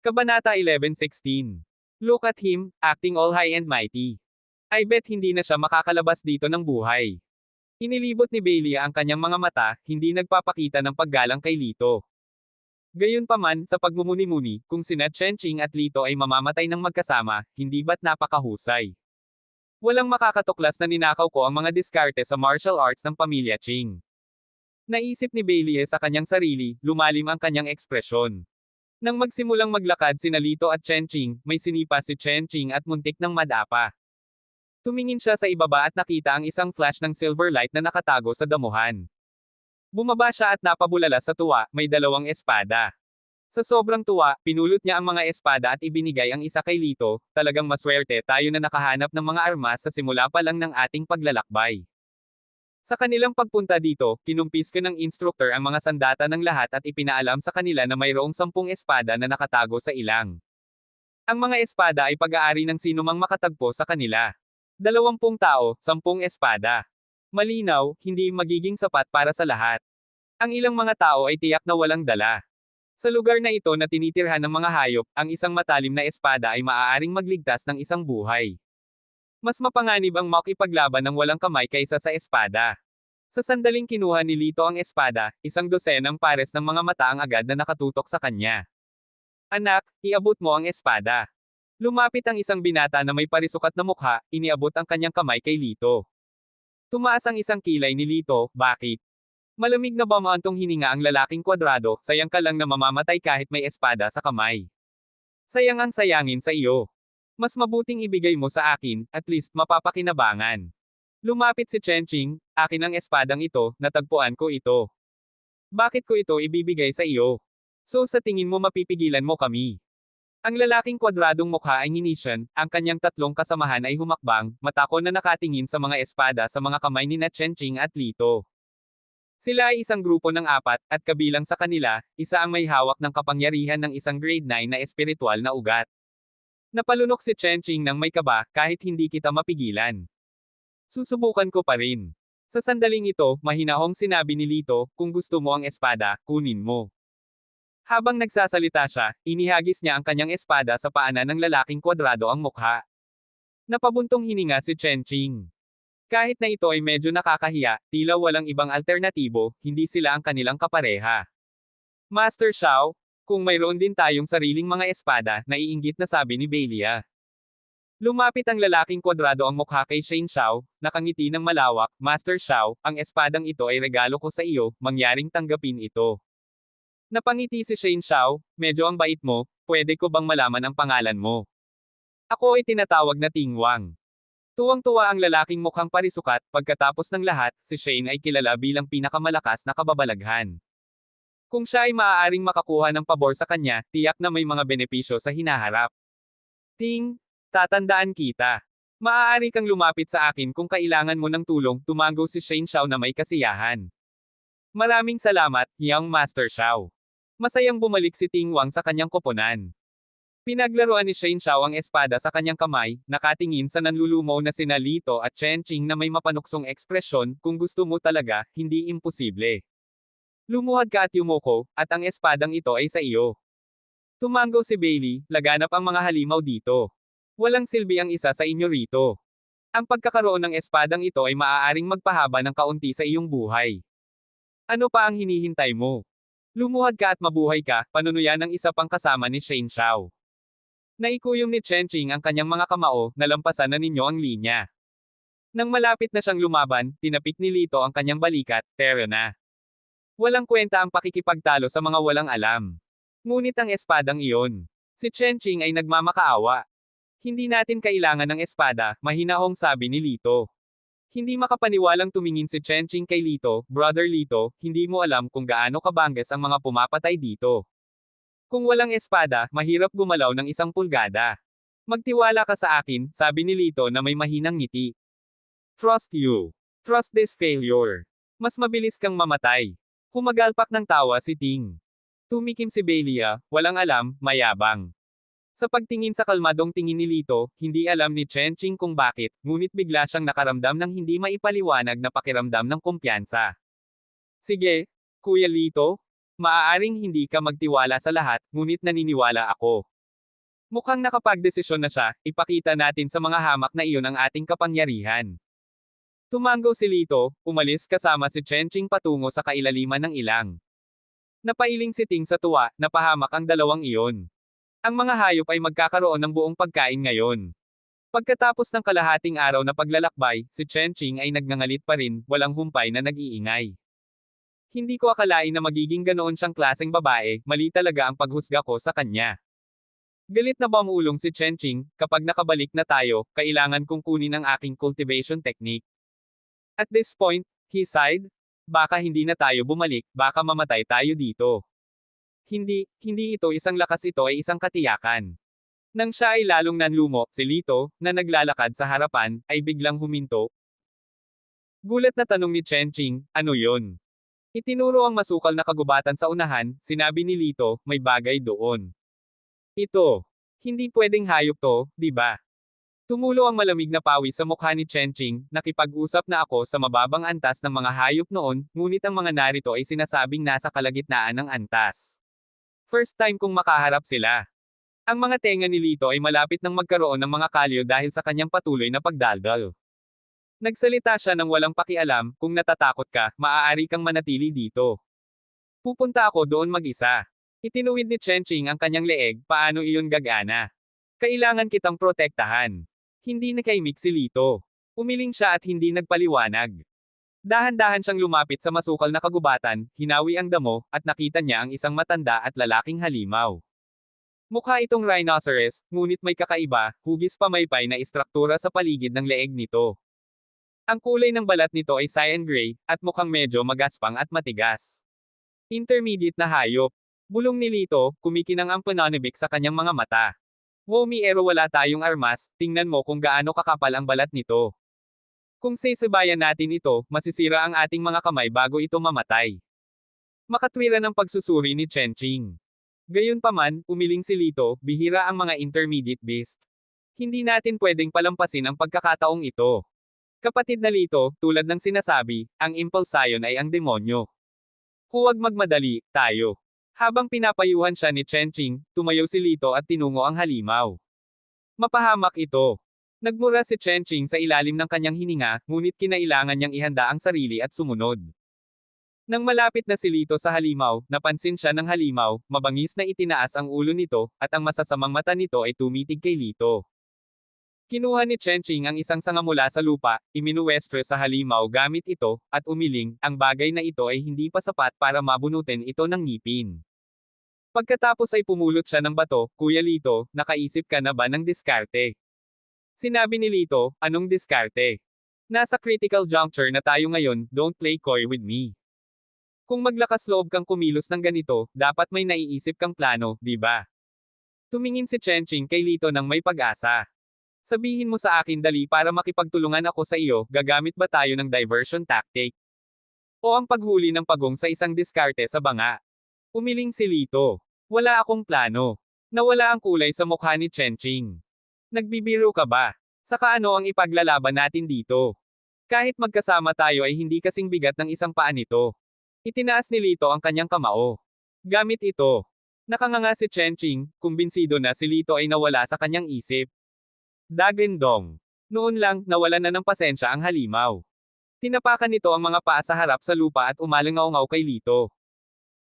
Kabanata 11:16. Look at him, acting all high and mighty. I bet hindi na siya makakalabas dito ng buhay. Inilibot ni Bailey ang kanyang mga mata, hindi nagpapakita ng paggalang kay Lito. Gayunpaman, sa pagmumuni-muni, kung sina Chenching at Lito ay mamamatay ng magkasama, hindi ba't napakahusay? Walang makakatuklas na ninakaw ko ang mga diskarte sa martial arts ng pamilya Ching. Naisip ni Bailey sa kanyang sarili, lumalim ang kanyang ekspresyon. Nang magsimulang maglakad sina Lito at Chenching, may sinipa si Chenching at muntik ng madapa. Tumingin siya sa ibaba at nakita ang isang flash ng silver light na nakatago sa damuhan. Bumaba siya at napabulala sa tuwa, may dalawang espada. Sa sobrang tuwa, pinulot niya ang mga espada at ibinigay ang isa kay Lito. Talagang maswerte tayo na nakahanap ng mga armas sa simula pa lang ng ating paglalakbay. Sa kanilang pagpunta dito, kinumpis ka ng instructor ang mga sandata ng lahat at ipinaalam sa kanila na mayroong 10 espada na nakatago sa ilang. Ang mga espada ay pag-aari ng sinumang makatagpo sa kanila. 20 tao, 10 espada. Malinaw, hindi magiging sapat para sa lahat. Ang ilang mga tao ay tiyak na walang dala. Sa lugar na ito na tinitirhan ng mga hayop, ang isang matalim na espada ay maaaring magligtas ng isang buhay. Mas mapanganib ang makipaglaban ng walang kamay kaysa sa espada. Sa sandaling kinuha ni Lito ang espada, 12 pares ng mga mata ang agad na nakatutok sa kanya. Anak, iabot mo ang espada. Lumapit ang isang binata na may parisukat na mukha, iniabot ang kanyang kamay kay Lito. Tumaas ang isang kilay ni Lito, bakit? Malamig na bamaantong hininga ang lalaking kwadrado, sayang ka lang na mamamatay kahit may espada sa kamay. Sayang ang sayangin sa iyo. Mas mabuting ibigay mo sa akin, at least mapapakinabangan. Lumapit si Chenching, akin ang espadang ito, natagpuan ko ito. Bakit ko ito ibibigay sa iyo? So sa tingin mo mapipigilan mo kami? Ang lalaking kwadradong mukha ay nginisyan, ang kanyang tatlong kasamahan ay humakbang, matako na nakatingin sa mga espada sa mga kamay ni Chenching at Lito. Sila ay isang grupo ng 4, at kabilang sa kanila, isa ang may hawak ng kapangyarihan ng isang grade 9 na espiritual na ugat. Napalunok si Chenching ng may kaba, kahit hindi kita mapigilan. Susubukan ko pa rin. Sa sandaling ito, mahinahong sinabi ni Lito, kung gusto mo ang espada, kunin mo. Habang nagsasalita siya, inihagis niya ang kanyang espada sa paanan ng lalaking kwadrado ang mukha. Napabuntong hininga si Chenching. Kahit na ito ay medyo nakakahiya, tila walang ibang alternatibo, hindi sila ang kanilang kapareha. Master Xiao, kung mayroon din tayong sariling mga espada, naiinggit na sabi ni Bailia. Lumapit ang lalaking kwadrado ang mukha kay Shane Xiao, nakangiti ng malawak, Master Xiao, ang espadang ito ay regalo ko sa iyo, mangyaring tanggapin ito. Napangiti si Shane Xiao, medyo ang bait mo, pwede ko bang malaman ang pangalan mo? Ako ay tinatawag na Ting Wang. Tuwang-tuwa ang lalaking mukhang parisukat, pagkatapos ng lahat, si Shane ay kilala bilang pinakamalakas na kababalaghan. Kung siya ay maaaring makakuha ng pabor sa kanya, tiyak na may mga benepisyo sa hinaharap. Ting, tatandaan kita. Maaari kang lumapit sa akin kung kailangan mo ng tulong, tumango si Shane Xiao na may kasiyahan. Maraming salamat, Young Master Xiao. Masayang bumalik si Ting Wang sa kanyang koponan. Pinaglaruan ni Shane Xiao ang espada sa kanyang kamay, nakatingin sa nanlulumaw na sina Lito at Chenching na may mapanuksong ekspresyon, kung gusto mo talaga, hindi imposible. Lumuhad ka at yumuko, at ang espadang ito ay sa iyo. Tumango si Bailey, laganap ang mga halimaw dito. Walang silbi ang isa sa inyo rito. Ang pagkakaroon ng espadang ito ay maaaring magpahaba ng kaunti sa iyong buhay. Ano pa ang hinihintay mo? Lumuhad ka at mabuhay ka, panunuyan ng isa pang kasama ni Shane Xiao. Naikuyom ni Chenching ang kanyang mga kamao, nalampasan na ninyo ang linya. Nang malapit na siyang lumaban, tinapik ni Lito ang kanyang balikat, tero na. Walang kwenta ang pakikipagtalo sa mga walang alam. Ngunit ang espadang iyon. Si Chenching ay nagmamakaawa. Hindi natin kailangan ng espada, mahinahong sabi ni Lito. Hindi makapaniwalang tumingin si Chenching kay Lito, Brother Lito, hindi mo alam kung gaano kabangges ang mga pumapatay dito. Kung walang espada, mahirap gumalaw ng 1 pulgada. Magtiwala ka sa akin, sabi ni Lito na may mahinang ngiti. Trust you. Trust this failure. Mas mabilis kang mamatay. Humagalpak ng tawa si Ting. Tumikim si Bailia, walang alam, mayabang. Sa pagtingin sa kalmadong tingin ni Lito, hindi alam ni Chenching kung bakit, ngunit bigla siyang nakaramdam ng hindi maipaliwanag na pakiramdam ng kumpiyansa. Sige, Kuya Lito, maaaring hindi ka magtiwala sa lahat, ngunit naniniwala ako. Mukhang nakapagdesisyon na siya, ipakita natin sa mga hamak na iyon ang ating kapangyarihan. Tumango si Lito, umalis kasama si Chenching patungo sa kailaliman ng ilang. Napailing si Ting sa tuwa, napahamak ang dalawang iyon. Ang mga hayop ay magkakaroon ng buong pagkain ngayon. Pagkatapos ng kalahating araw na paglalakbay, si Chenching ay nagngangalit pa rin, walang humpay na nag-iingay. Hindi ko akalain na magiging ganoon siyang klaseng babae, mali talaga ang paghusga ko sa kanya. Galit na bumulong si Chenching, kapag nakabalik na tayo, kailangan kong kunin ang aking cultivation technique. At this point, he sighed, baka hindi na tayo bumalik, baka mamatay tayo dito. Hindi ito isang lakas, ito ay isang katiyakan. Nang siya ay lalong nanlumo, si Lito, na naglalakad sa harapan, ay biglang huminto. Gulat na tanong ni Chenching, ano yon? Itinuro ang masukal na kagubatan sa unahan, sinabi ni Lito, may bagay doon. Ito. Hindi pwedeng hayop to, di ba? Tumulo ang malamig na pawis sa mukha ni Chenching, nakipag-usap na ako sa mababang antas ng mga hayop noon, ngunit ang mga narito ay sinasabing nasa kalagitnaan ng antas. First time kong makaharap sila. Ang mga tenga ni Lito ay malapit nang magkaroon ng mga kalyo dahil sa kanyang patuloy na pagdaldal. Nagsalita siya ng walang pakialam, kung natatakot ka, maaari kang manatili dito. Pupunta ako doon mag-isa. Itinuwid ni Chenching ang kanyang leeg, paano iyon gagana? Kailangan kitang protektahan. Hindi nakaimik si Lito. Umiling siya at hindi nagpaliwanag. Dahan-dahan siyang lumapit sa masukal na kagubatan, hinawi ang damo, at nakita niya ang isang matanda at lalaking halimaw. Mukha itong rhinoceros, ngunit may kakaiba, hugis pamaypay na istruktura sa paligid ng leeg nito. Ang kulay ng balat nito ay cyan gray, at mukhang medyo magaspang at matigas. Intermediate na hayop. Bulong ni Lito, kumikinang ang pananibik sa kanyang mga mata. Womiero, wala tayong armas, tingnan mo kung gaano kakapal ang balat nito. Kung sisibayan natin ito, masisira ang ating mga kamay bago ito mamatay. Makatwiran ang pagsusuri ni Chenching. Gayunpaman, umiling si Lito, bihira ang mga intermediate beast. Hindi natin pwedeng palampasin ang pagkakataong ito. Kapatid na Lito, tulad ng sinasabi, ang impulsayon ay ang demonyo. Huwag magmadali, tayo. Habang pinapayuhan siya ni Chenching, tumayo si Lito at tinungo ang halimaw. Mapahamak ito. Nagmura si Chenching sa ilalim ng kanyang hininga, ngunit kinailangan niyang ihanda ang sarili at sumunod. Nang malapit na si Lito sa halimaw, napansin siya ng halimaw, mabangis na itinaas ang ulo nito, at ang masasamang mata nito ay tumitig kay Lito. Kinuha ni Chenching ang isang sanga mula sa lupa, iminuwestre sa halimaw gamit ito, at umiling, ang bagay na ito ay hindi pa sapat para mabunutin ito ng ngipin. Pagkatapos ay pumulot siya ng bato, Kuya Lito, nakaisip ka na ba ng diskarte? Sinabi ni Lito, anong diskarte? Nasa critical juncture na tayo ngayon, don't play coy with me. Kung maglakas loob kang kumilos ng ganito, dapat may naiisip kang plano, di ba? Tumingin si Chenching kay Lito ng may pag-asa. Sabihin mo sa akin dali para makipagtulungan ako sa iyo, gagamit ba tayo ng diversion tactic? O ang paghuli ng pagong sa isang diskarte sa banga? Umiling si Lito. Wala akong plano. Nawala ang kulay sa mukha ni Chenching. Nagbibiro ka ba? Saka ano ang ipaglalaban natin dito? Kahit magkasama tayo ay hindi kasing bigat ng isang paa nito. Itinaas ni Lito ang kanyang kamao. Gamit ito. Nakanganga si Chenching, kumbinsido na si Lito ay nawala sa kanyang isip. Dagandong. Noon lang, nawalan na ng pasensya ang halimaw. Tinapakan nito ang mga paa sa harap sa lupa at umalingaw-ngaw kay Lito.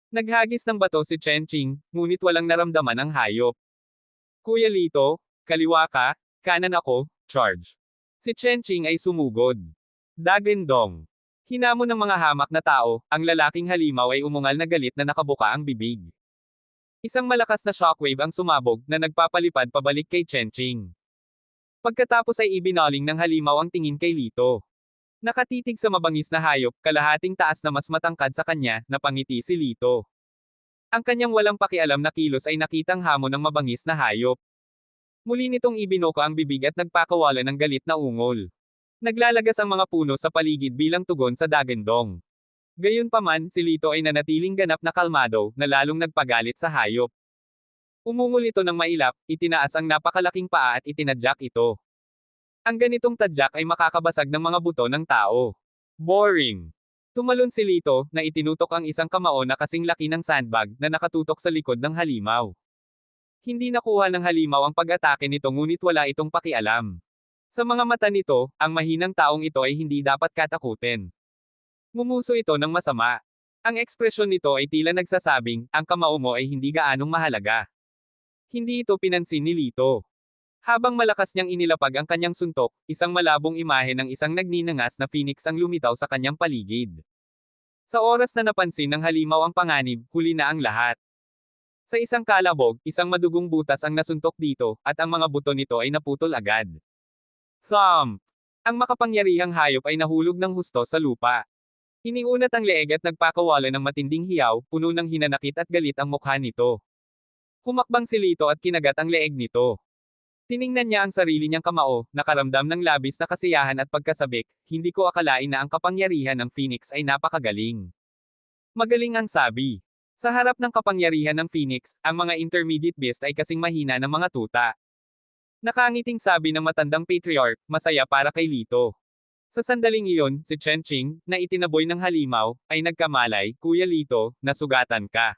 Naghagis ng bato si Chenching, ngunit walang naramdaman ang hayop. Kuya Lito, kaliwa ka, kanan ako, charge. Si Chenching ay sumugod. Dagandong. Hinamon ng mga hamak na tao, ang lalaking halimaw ay umungal na galit na nakabuka ang bibig. Isang malakas na shockwave ang sumabog na nagpapalipad pabalik kay Chenching. Pagkatapos ay ibinaling ng halimaw ang tingin kay Lito. Nakatitig sa mabangis na hayop, kalahating taas na mas matangkad sa kanya, napangiti si Lito. Ang kanyang walang pakialam na kilos ay nakitang hamon ng mabangis na hayop. Muli nitong ibinuka ang bibig at nagpakawala ng galit na ungol. Naglalagas ang mga puno sa paligid bilang tugon sa Dagandong. Gayunpaman, si Lito ay nanatiling ganap na kalmado, na lalong nagpagalit sa hayop. Umungol ito ng mailap, itinaas ang napakalaking paa at itinadyak ito. Ang ganitong tadyak ay makakabasag ng mga buto ng tao. Boring. Tumalon si Lito, na itinutok ang isang kamao na kasing laki ng sandbag, na nakatutok sa likod ng halimaw. Hindi nakuha ng halimaw ang pag-atake nito ngunit wala itong pakialam. Sa mga mata nito, ang mahinang taong ito ay hindi dapat katakutin. Ngumuso ito ng masama. Ang ekspresyon nito ay tila nagsasabing, ang kamao mo ay hindi gaanong mahalaga. Hindi ito pinansin ni Lito. Habang malakas niyang inilapag ang kanyang suntok, isang malabong imahe ng isang nagninangas na phoenix ang lumitaw sa kanyang paligid. Sa oras na napansin ng halimaw ang panganib, huli na ang lahat. Sa isang kalabog, isang madugong butas ang nasuntok dito, at ang mga buto nito ay naputol agad. Thump! Ang makapangyarihang hayop ay nahulog ng husto sa lupa. Iniunat ang leeg at nagpakawala ng matinding hiyaw, puno ng hinanakit at galit ang mukha nito. Humakbang si Lito at kinagat ang leeg nito. Tiningnan niya ang sarili niyang kamao, nakaramdam ng labis na kasiyahan at pagkasabik, hindi ko akalain na ang kapangyarihan ng Phoenix ay napakagaling. Magaling ang sabi. Sa harap ng kapangyarihan ng Phoenix, ang mga intermediate beast ay kasing mahina ng mga tuta. Nakangiting sabi ng matandang patriarch, masaya para kay Lito. Sa sandaling iyon, si Chen Qing, na itinaboy ng halimaw, ay nagkamalay, Kuya Lito, nasugatan ka.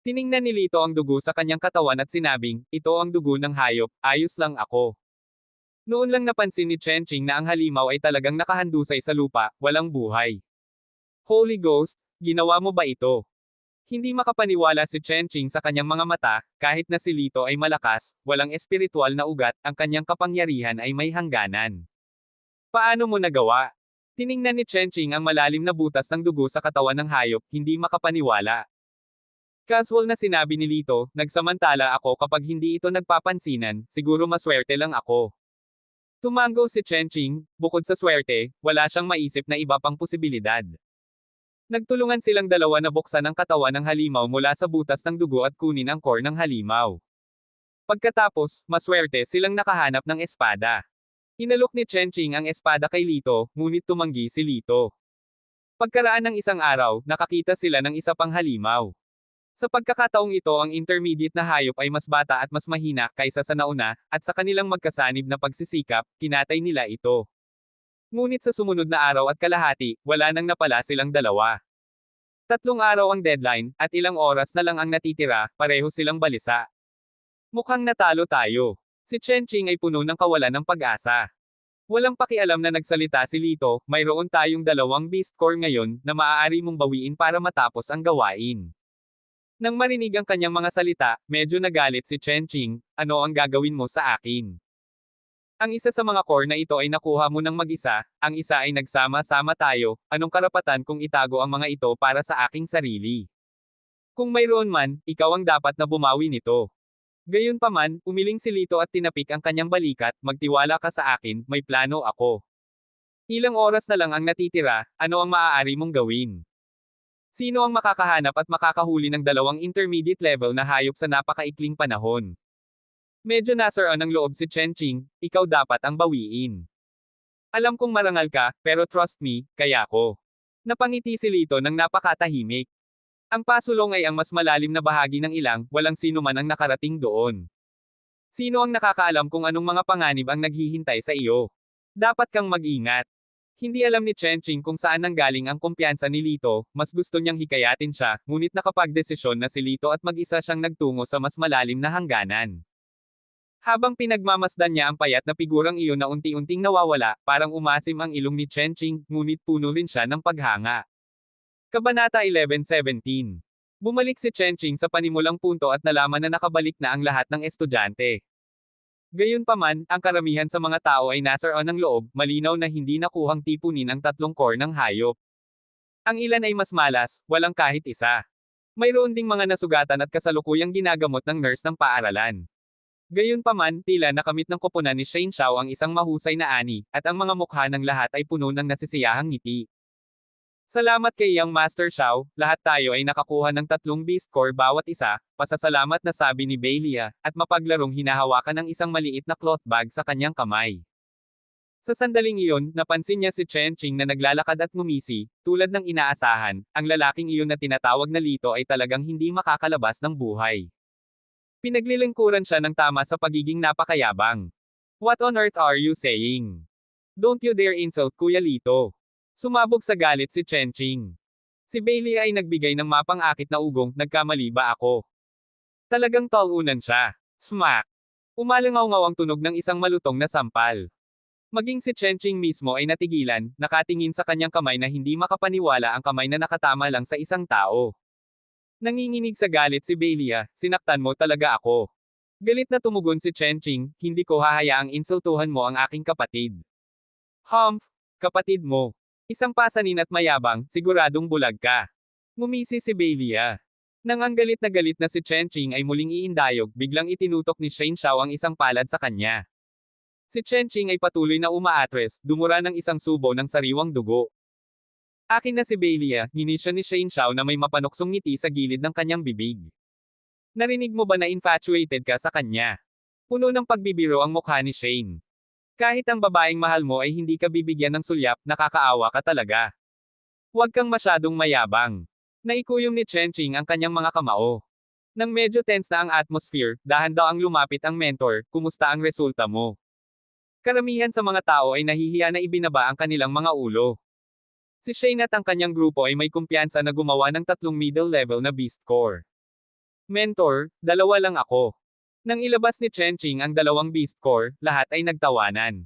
Tiningnan ni Lito ang dugo sa kanyang katawan at sinabing, ito ang dugo ng hayop, ayos lang ako. Noon lang napansin ni Chen Qing na ang halimaw ay talagang nakahandusay sa lupa, walang buhay. Holy Ghost, ginawa mo ba ito? Hindi makapaniwala si Chen Qing sa kanyang mga mata, kahit na si Lito ay malakas, walang espiritual na ugat, ang kanyang kapangyarihan ay may hangganan. Paano mo nagawa? Tiningnan ni Chen Qing ang malalim na butas ng dugo sa katawan ng hayop, hindi makapaniwala. Casual na sinabi ni Lito, nagsamantala ako kapag hindi ito nagpapansinan, siguro maswerte lang ako. Tumango si Chen Qing, bukod sa swerte, wala siyang maisip na iba pang posibilidad. Nagtulungan silang dalawa na buksan ang katawan ng halimaw mula sa butas ng dugo at kunin ang core ng halimaw. Pagkatapos, maswerte silang nakahanap ng espada. Inalok ni Chen Qing ang espada kay Lito, ngunit tumanggi si Lito. Pagkaraan ng isang araw, nakakita sila ng isa pang halimaw. Sa pagkakataong ito ang intermediate na hayop ay mas bata at mas mahina kaysa sa nauna, at sa kanilang magkasanib na pagsisikap, kinatay nila ito. Ngunit sa sumunod na araw at kalahati, wala nang napala silang dalawa. 3 araw ang deadline, at ilang oras na lang ang natitira, pareho silang balisa. Mukhang natalo tayo. Si Chen Qing ay puno ng kawalan ng pag-asa. Walang pakialam na nagsalita si Lito, mayroon tayong 2 beast core ngayon, na maaari mong bawiin para matapos ang gawain. Nang marinig ang kanyang mga salita, medyo nagalit si Chen Qing, ano ang gagawin mo sa akin? Ang isa sa mga core na ito ay nakuha mo ng mag-isa, ang isa ay nagsama-sama tayo, anong karapatan kung itago ang mga ito para sa aking sarili? Kung mayroon man, ikaw ang dapat na bumawi nito. Gayunpaman, umiling si Lito at tinapik ang kanyang balikat, magtiwala ka sa akin, may plano ako. Ilang oras na lang ang natitira, ano ang maaari mong gawin? Sino ang makakahanap at makakahuli ng 2 intermediate level na hayop sa napakaikling panahon? Medyo nasaraan ng loob si Chen Qing, ikaw dapat ang bawiin. Alam kong marangal ka, pero trust me, kaya ko. Napangiti si Lito ng napakatahimik. Ang pasulong ay ang mas malalim na bahagi ng ilang, walang sino man ang nakarating doon. Sino ang nakakaalam kung anong mga panganib ang naghihintay sa iyo? Dapat kang mag-ingat. Hindi alam ni Chen Qing kung saan nanggaling ang kumpiyansa ni Lito, mas gusto niyang hikayatin siya, ngunit nakapagdesisyon na si Lito at mag-isa siyang nagtungo sa mas malalim na hangganan. Habang pinagmamasdan niya ang payat na figurang iyon na unti-unting nawawala, parang umasim ang ilong ni Chen Qing, ngunit puno rin siya ng paghanga. Kabanata 11:17. Bumalik si Chen Qing sa panimulang punto at nalaman na nakabalik na ang lahat ng estudyante. Gayunpaman, ang karamihan sa mga tao ay nasaraan ng loob, malinaw na hindi nakuhang tipunin ang 3 core ng hayop. Ang ilan ay mas malas, walang kahit isa. Mayroon ding mga nasugatan at kasalukuyang ginagamot ng nurse ng paaralan. Gayunpaman, tila nakamit ng koponan ni Shane Xiao ang isang mahusay na ani, at ang mga mukha ng lahat ay puno ng nasisiyahang ngiti. Salamat kay Young Master Xiao, lahat tayo ay nakakuha ng 3 beast core bawat isa, pasasalamat na sabi ni Bailia, at mapaglarong hinahawakan ng isang maliit na cloth bag sa kanyang kamay. Sa sandaling iyon, napansin niya si Chen Qing na naglalakad at ngumisi, tulad ng inaasahan, ang lalaking iyon na tinatawag na Lito ay talagang hindi makakalabas ng buhay. Pinaglilingkuran siya ng tama sa pagiging napakayabang. What on earth are you saying? Don't you dare insult Kuya Lito. Sumabog sa galit si Chen Qing. Si Bailey ay nagbigay ng mapang-akit na ugong, nagkamali ba ako? Talagang talunan siya. Smack! Umalangaw-ngaw ang tunog ng isang malutong na sampal. Maging si Chenching mismo ay natigilan, nakatingin sa kanyang kamay na hindi makapaniwala ang kamay na nakatama lang sa isang tao. Nanginginig sa galit si Beilia, sinaktan mo talaga ako. Galit na tumugon si Chenching, hindi ko hahayaang insultuhan mo ang aking kapatid. Humph! Kapatid mo. Isang pasanin at mayabang, siguradong bulag ka. Ngumisi si Beilia. Nang ang galit na si Chenching ay muling iindayog, biglang itinutok ni Shane Xiao ang isang palad sa kanya. Si Chenching ay patuloy na umaatres, dumura ng isang subo ng sariwang dugo. Akin na si Beilia, nginisya ni Shane Xiao na may mapanuksong ngiti sa gilid ng kanyang bibig. Narinig mo ba na infatuated ka sa kanya? Puno ng pagbibiro ang mukha ni Shane. Kahit ang babaeng mahal mo ay hindi ka bibigyan ng sulyap, nakakaawa ka talaga. Huwag kang masyadong mayabang. Naikuyom ni Chenching ang kanyang mga kamao. Nang medyo tense na ang atmosphere, dahan-dahang lumapit ang mentor, kumusta ang resulta mo? Karamihan sa mga tao ay nahihiya na ibinaba ang kanilang mga ulo. Si Shane at ang kanyang grupo ay may kumpiyansa na gumawa ng 3 middle level na beast core. Mentor, 2 lang ako. Nang ilabas ni Chenching ang 2 beast core, lahat ay nagtawanan.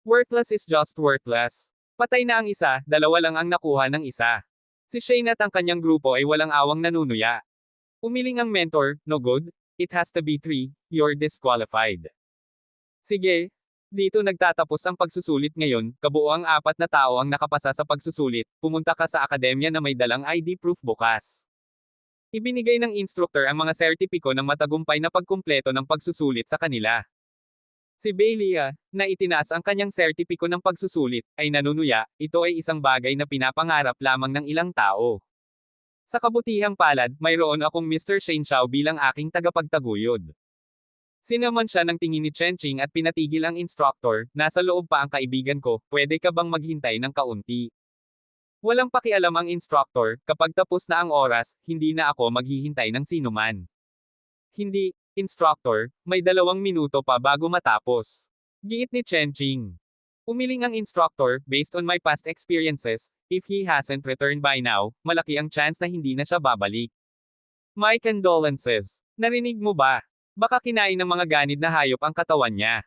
Worthless is just worthless. Patay na ang isa, 2 lang ang nakuha ng isa. Si Shane at ang kanyang grupo ay walang awang nanunuya. Umiling ang mentor, no good, it has to be 3, you're disqualified. Sige, dito nagtatapos ang pagsusulit ngayon, kabuoang 4 na tao ang nakapasa sa pagsusulit, pumunta ka sa akademya na may dalang ID proof bukas. Ibinigay ng instructor ang mga sertipiko ng matagumpay na pagkumpleto ng pagsusulit sa kanila. Si Beilia, na itinaas ang kanyang sertipiko ng pagsusulit, ay nanunuya, ito ay isang bagay na pinapangarap lamang ng ilang tao. Sa kabutihang palad, mayroon akong Mr. Shane Xiao bilang aking tagapagtaguyod. Sinaman siya ng tingin ni Chenching at pinatigil ang instructor, nasa loob pa ang kaibigan ko, pwede ka bang maghintay ng kaunti? Walang pakialam ang instructor, kapag tapos na ang oras, hindi na ako maghihintay ng sinuman. Hindi, instructor, may 2 minuto pa bago matapos. Giit ni Chenching. Umiling ang instructor, based on my past experiences, if he hasn't returned by now, malaki ang chance na hindi na siya babalik. My condolences. Narinig mo ba? Baka kinain ng mga ganid na hayop ang katawan niya.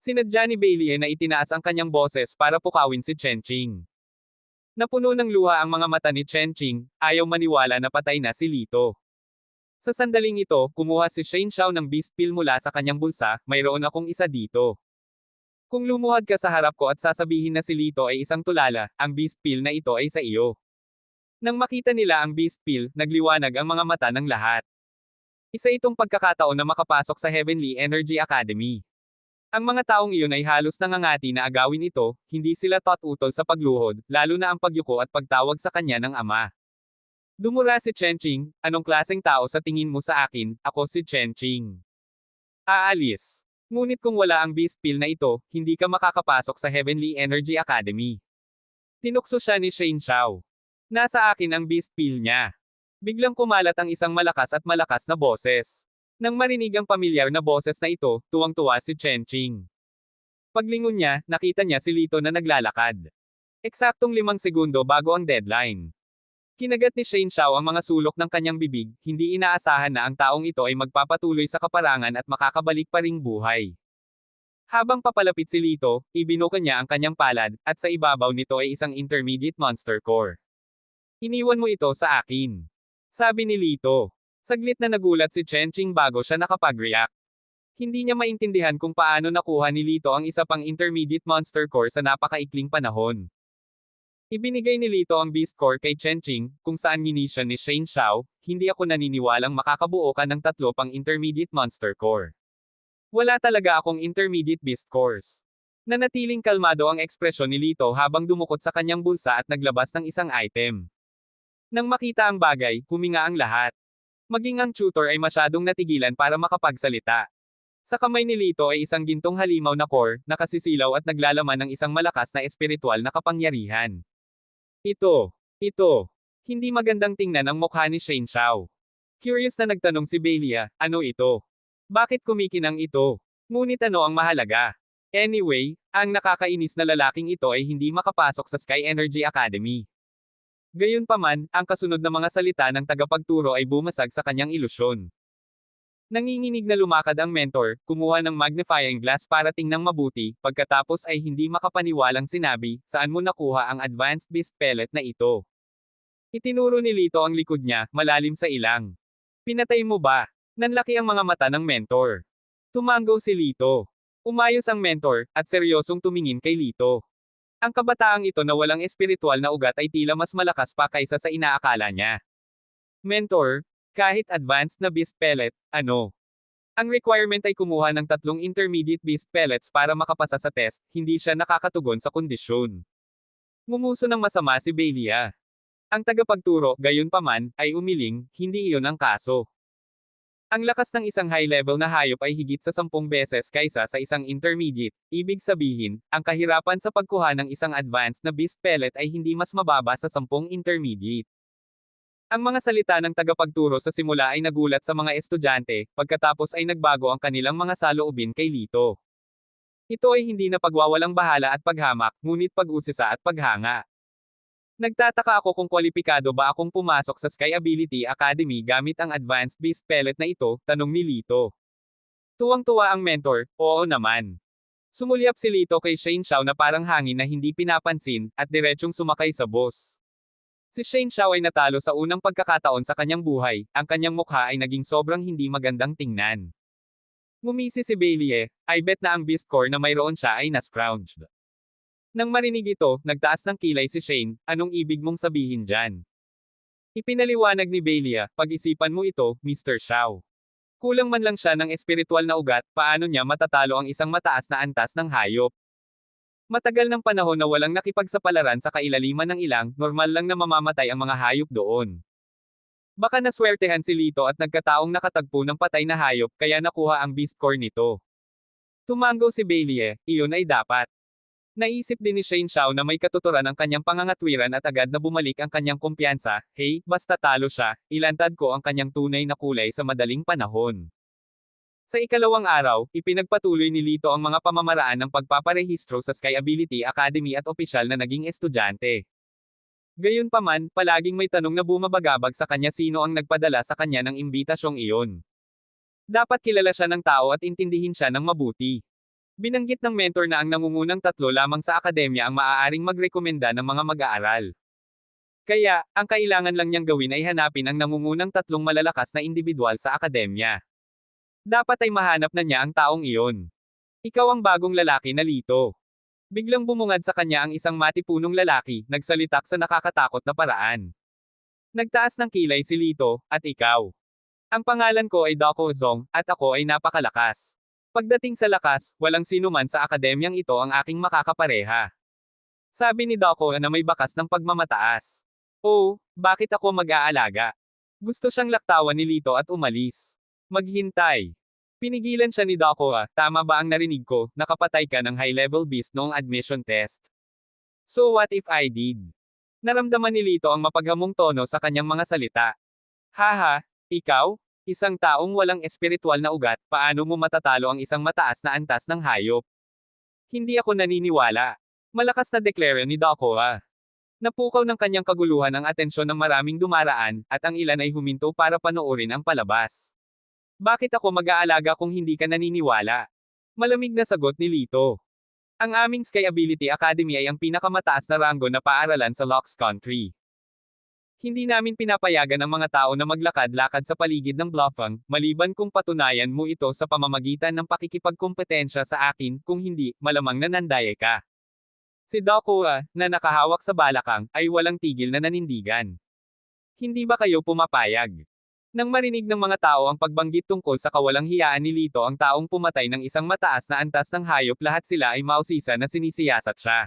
Sinadya ni Beilia na itinaas ang kanyang boses para pukawin si Chenching. Napuno ng luha ang mga mata ni Chenching, ayaw maniwala na patay na si Lito. Sa sandaling ito, kumuha si Shane Xiao ng beast pill mula sa kanyang bulsa, mayroon akong isa dito. Kung lumuhad ka sa harap ko at sasabihin na si Lito ay isang tulala, ang beast pill na ito ay sa iyo. Nang makita nila ang beast pill, nagliwanag ang mga mata ng lahat. Isa itong pagkakataon na makapasok sa Heavenly Energy Academy. Ang mga taong iyon ay halos nangangati na agawin ito, hindi sila utol sa pagluhod, lalo na ang pagyuko at pagtawag sa kanya ng ama. Dumura si Chenching, anong klaseng tao sa tingin mo sa akin, ako si Chenching. Aalis. Ngunit kung wala ang beast pill na ito, hindi ka makakapasok sa Heavenly Energy Academy. Tinukso siya ni Shane Xiao. Nasa akin ang beast pill niya. Biglang kumalat ang isang malakas na boses. Nang marinig ang pamilyar na boses na ito, tuwang-tuwa si Chenching. Paglingon niya, nakita niya si Lito na naglalakad. Eksaktong 5 segundo bago ang deadline. Kinagat ni Shane Xiao ang mga sulok ng kanyang bibig, hindi inaasahan na ang taong ito ay magpapatuloy sa kaparangan at makakabalik pa ring buhay. Habang papalapit si Lito, ibinuka niya ang kanyang palad, at sa ibabaw nito ay isang intermediate monster core. Iniwan mo ito sa akin. Sabi ni Lito. Saglit na nagulat si Chenching bago siya nakapag-react. Hindi niya maintindihan kung paano nakuha ni Lito ang isa pang intermediate monster core sa napakaikling panahon. Ibinigay ni Lito ang beast core kay Chenching, kung saan ginisya ni Shane Xiao, hindi ako naniniwalang makakabuo ka ng 3 pang intermediate monster core. Wala talaga akong intermediate beast cores. Nanatiling kalmado ang ekspresyon ni Lito habang dumukot sa kanyang bulsa at naglabas ng isang item. Nang makita ang bagay, huminga ang lahat. Maging ang tutor ay masyadong natigilan para makapagsalita. Sa kamay ni Lito ay isang gintong halimaw na core, nakasisilaw at naglalaman ng isang malakas na espiritual na kapangyarihan. Ito. Hindi magandang tingnan ang mukha ni Shane Xiao. Curious na nagtanong si Beilia, ano ito? Bakit kumikinang ito? Ngunit ano ang mahalaga? Anyway, ang nakakainis na lalaking ito ay hindi makapasok sa Sky Energy Academy. Gayunpaman, ang kasunod na mga salita ng tagapagturo ay bumasag sa kanyang ilusyon. Nanginginig na lumakad ang mentor, kumuha ng magnifying glass para tingnang mabuti, pagkatapos ay hindi makapaniwalang sinabi, saan mo nakuha ang advanced beast pellet na ito? Itinuro ni Lito ang likod niya, malalim sa ilang. Pinatay mo ba? Nanlaki ang mga mata ng mentor. Tumango si Lito. Umayos ang mentor, at seryosong tumingin kay Lito. Ang kabataang ito na walang espiritual na ugat ay tila mas malakas pa kaysa sa inaakala niya. Mentor, kahit advanced na beast pellet, ano? Ang requirement ay kumuha ng 3 intermediate beast pellets para makapasa sa test, hindi siya nakakatugon sa kondisyon. Ngumuso ng masama si Bailia. Ang tagapagturo, gayunpaman, ay umiling, hindi iyon ang kaso. Ang lakas ng isang high-level na hayop ay higit sa 10 beses kaysa sa isang intermediate, ibig sabihin, ang kahirapan sa pagkuha ng isang advanced na beast pellet ay hindi mas mababa sa 10 intermediate. Ang mga salita ng tagapagturo sa simula ay nagulat sa mga estudyante, pagkatapos ay nagbago ang kanilang mga saloobin kay Lito. Ito ay hindi na pagwawalang bahala at paghamak, ngunit pag-usisa at paghanga. Nagtataka ako kung kwalipikado ba akong pumasok sa Sky Ability Academy gamit ang advanced beast pellet na ito, tanong ni Lito. Tuwang-tuwa ang mentor, oo naman. Sumulyap si Lito kay Shane Xiao na parang hangin na hindi pinapansin, at diretsong sumakay sa bus. Si Shane Xiao ay natalo sa unang pagkakataon sa kanyang buhay, ang kanyang mukha ay naging sobrang hindi magandang tingnan. Ngumisi si Bailey, I bet na ang beast core na mayroon siya ay na-scrounged. Nang marinig ito, nagtaas ng kilay si Shane, anong ibig mong sabihin dyan? Ipinaliwanag ni Bailey, pag-isipan mo ito, Mr. Xiao. Kulang man lang siya ng espiritual na ugat, paano niya matatalo ang isang mataas na antas ng hayop? Matagal ng panahon na walang nakipagsapalaran sa kailaliman ng ilang, normal lang na mamamatay ang mga hayop doon. Baka naswertehan si Lito at nagkataong nakatagpo ng patay na hayop, kaya nakuha ang beast core nito. Tumango si Bailey, iyon ay dapat. Naisip din ni Shane Xiao na may katuturan ang kanyang pangangatwiran at agad na bumalik ang kanyang kumpiyansa, hey, basta talo siya, ilantad ko ang kanyang tunay na kulay sa madaling panahon. Sa ikalawang araw, ipinagpatuloy ni Lito ang mga pamamaraan ng pagpaparehistro sa Sky Ability Academy at opisyal na naging estudyante. Gayunpaman, palaging may tanong na bumabagabag sa kanya sino ang nagpadala sa kanya ng imbitasyong iyon. Dapat kilala siya ng tao at intindihin siya ng mabuti. Binanggit ng mentor na ang nangungunang 3 lamang sa akademya ang maaaring magrekomenda ng mga mag-aaral. Kaya, ang kailangan lang niyang gawin ay hanapin ang nangungunang 3 malalakas na individual sa akademya. Dapat ay mahanap na niya ang taong iyon. Ikaw ang bagong lalaki na Lito. Biglang bumungad sa kanya ang isang matipunong lalaki, nagsalitak sa nakakatakot na paraan. Nagtaas ng kilay si Lito, at ikaw. Ang pangalan ko ay Dako Zong, at ako ay napakalakas. Pagdating sa lakas, walang sinuman sa akademyang ito ang aking makakapareha. Sabi ni Dako na may bakas ng pagmamataas. Oh, bakit ako mag-aalaga? Gusto siyang laktawan ni Lito at umalis. Maghintay. Pinigilan siya ni Dako, tama ba ang narinig ko, nakapatay ka ng high-level beast noong admission test? So what if I did? Naramdaman ni Lito ang mapaghamong tono sa kanyang mga salita. Haha, ikaw? Isang taong walang espiritual na ugat, paano mo matatalo ang isang mataas na antas ng hayop? Hindi ako naniniwala. Malakas na deklara ni Dako. Napukaw ng kanyang kaguluhan ang atensyon ng maraming dumaraan, at ang ilan ay huminto para panoorin ang palabas. Bakit ako mag-aalaga kung hindi ka naniniwala? Malamig na sagot ni Lito. Ang aming Sky Ability Academy ay ang pinakamataas na ranggo na paaralan sa Lox Country. Hindi namin pinapayagan ang mga tao na maglakad-lakad sa paligid ng Bluffang, maliban kung patunayan mo ito sa pamamagitan ng pakikipagkompetensya sa akin, kung hindi, malamang nanandaye ka. Si Dako, na nakahawak sa balakang, ay walang tigil na nanindigan. Hindi ba kayo pumapayag? Nang marinig ng mga tao ang pagbanggit tungkol sa kawalang hiyaan ni Lito ang taong pumatay ng isang mataas na antas ng hayop, lahat sila ay mausisa na sinisiyasat siya.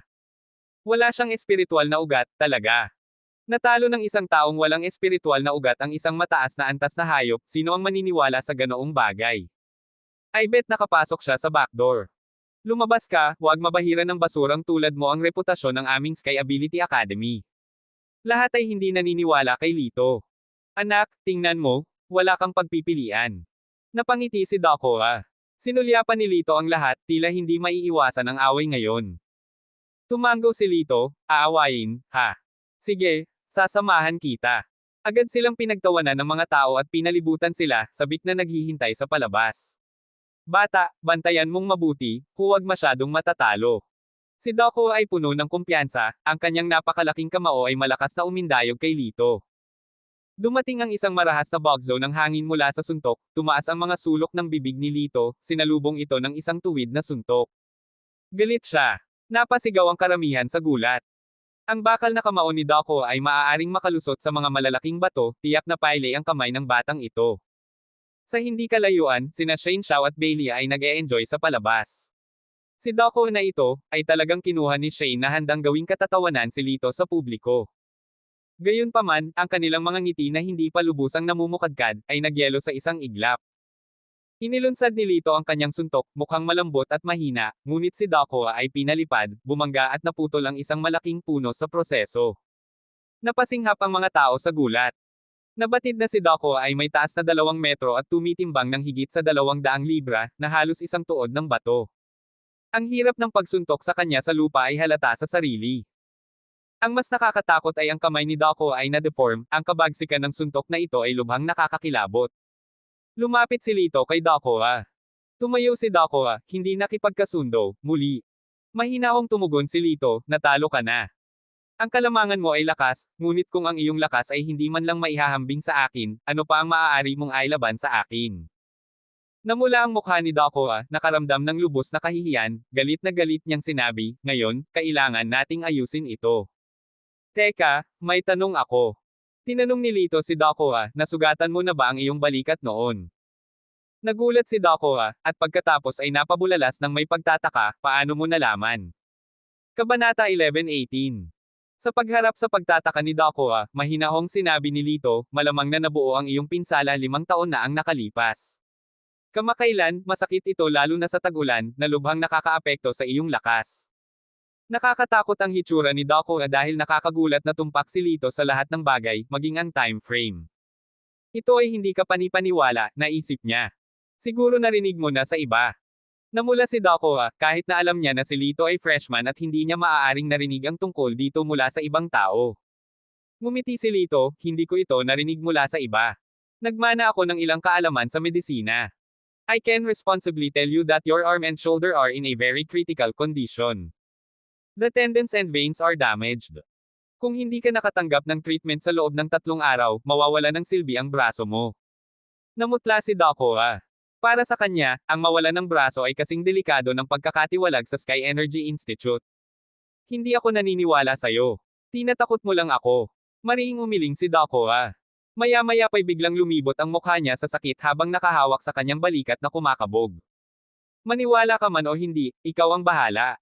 Wala siyang espiritual na ugat, talaga. Natalo ng isang taong walang espiritual na ugat ang isang mataas na antas na hayop, sino ang maniniwala sa ganoong bagay? I bet nakapasok siya sa backdoor. Lumabas ka, huwag mabahiran ng basurang tulad mo ang reputasyon ng aming Sky Ability Academy. Lahat ay hindi naniniwala kay Lito. Anak, tingnan mo, wala kang pagpipilian. Napangiti si Dako. Sinulyapan ni Lito ang lahat, tila hindi maiiwasan ang away ngayon. Tumango si Lito, aawayin, ha? Sige, sasamahan kita. Agad silang pinagtawanan ng mga tao at pinalibutan sila, sabik na naghihintay sa palabas. Bata, bantayan mong mabuti, huwag masyadong matatalo. Si Dako ay puno ng kumpiyansa, ang kanyang napakalaking kamao ay malakas na umindayog kay Lito. Dumating ang isang marahas na bugzo ng hangin mula sa suntok, tumaas ang mga sulok ng bibig ni Lito, sinalubong ito ng isang tuwid na suntok. Galit siya. Napasigaw ang karamihan sa gulat. Ang bakal na kamao ni Dako ay maaaring makalusot sa mga malalaking bato, tiyak na paile ang kamay ng batang ito. Sa hindi kalayuan, sina Shane Xiao at Bailey ay nag-e-enjoy sa palabas. Si Dako na ito, ay talagang kinuha ni Shane na handang gawing katatawanan si Lito sa publiko. Gayunpaman, ang kanilang mga ngiti na hindi pa lubusang namumukadkad, ay nagyelo sa isang iglap. Inilunsad ni Lito ang kanyang suntok, mukhang malambot at mahina, ngunit si Dako ay pinalipad, bumangga at naputol ang isang malaking puno sa proseso. Napasinghap ang mga tao sa gulat. Nabatid na si Dako ay may taas na 2 metro at tumitimbang ng higit sa 200 libra, na halos isang tuod ng bato. Ang hirap ng pagsuntok sa kanya sa lupa ay halata sa sarili. Ang mas nakakatakot ay ang kamay ni Dako ay na-deform, ang kabagsikan ng suntok na ito ay lubhang nakakakilabot. Lumapit si Lito kay Dako. Tumayo si Dako, hindi nakipagkasundo, muli. Mahinahong tumugon si Lito, natalo ka na. Ang kalamangan mo ay lakas, ngunit kung ang iyong lakas ay hindi man lang maihahambing sa akin, ano pa ang maaari mong ailaban sa akin? Namula ang mukha ni Dako, nakaramdam ng lubos na kahihiyan, galit na galit niyang sinabi, ngayon, kailangan nating ayusin ito. Teka, may tanong ako. Tinanong ni Lito si Dako, nasugatan mo na ba ang iyong balikat noon? Nagulat si Dako, at pagkatapos ay napabulalas ng may pagtataka, paano mo nalaman? Kabanata 11:18. Sa pagharap sa pagtataka ni Dako, mahinahong sinabi ni Lito, malamang na nabuo ang iyong pinsala 5 taon na ang nakalipas. Kamakailan, masakit ito lalo na sa tag-ulan, na lubhang nakakaapekto sa iyong lakas. Nakakatakot ang hitsura ni Dako dahil nakakagulat na tumpak si Lito sa lahat ng bagay, maging ang time frame. Ito ay hindi ka panipaniwala, naisip niya. Siguro narinig mo na sa iba. Namula si Dako, kahit na alam niya na si Lito ay freshman at hindi niya maaaring narinig ang tungkol dito mula sa ibang tao. Ngumiti si Lito, hindi ko ito narinig mula sa iba. Nagmana ako ng ilang kaalaman sa medisina. I can responsibly tell you that your arm and shoulder are in a very critical condition. The tendons and veins are damaged. Kung hindi ka nakatanggap ng treatment sa loob ng 3 araw, mawawala ng silbi ang braso mo. Namutla si Dako. Para sa kanya, ang mawala ng braso ay kasing delikado ng pagkakatiwalag sa Sky Energy Institute. Hindi ako naniniwala sa'yo. Tinatakot mo lang ako. Mariing umiling si Dako. Maya-maya pa'y biglang lumibot ang mukha niya sa sakit habang nakahawak sa kanyang balikat na kumakabog. Maniwala ka man o hindi, ikaw ang bahala.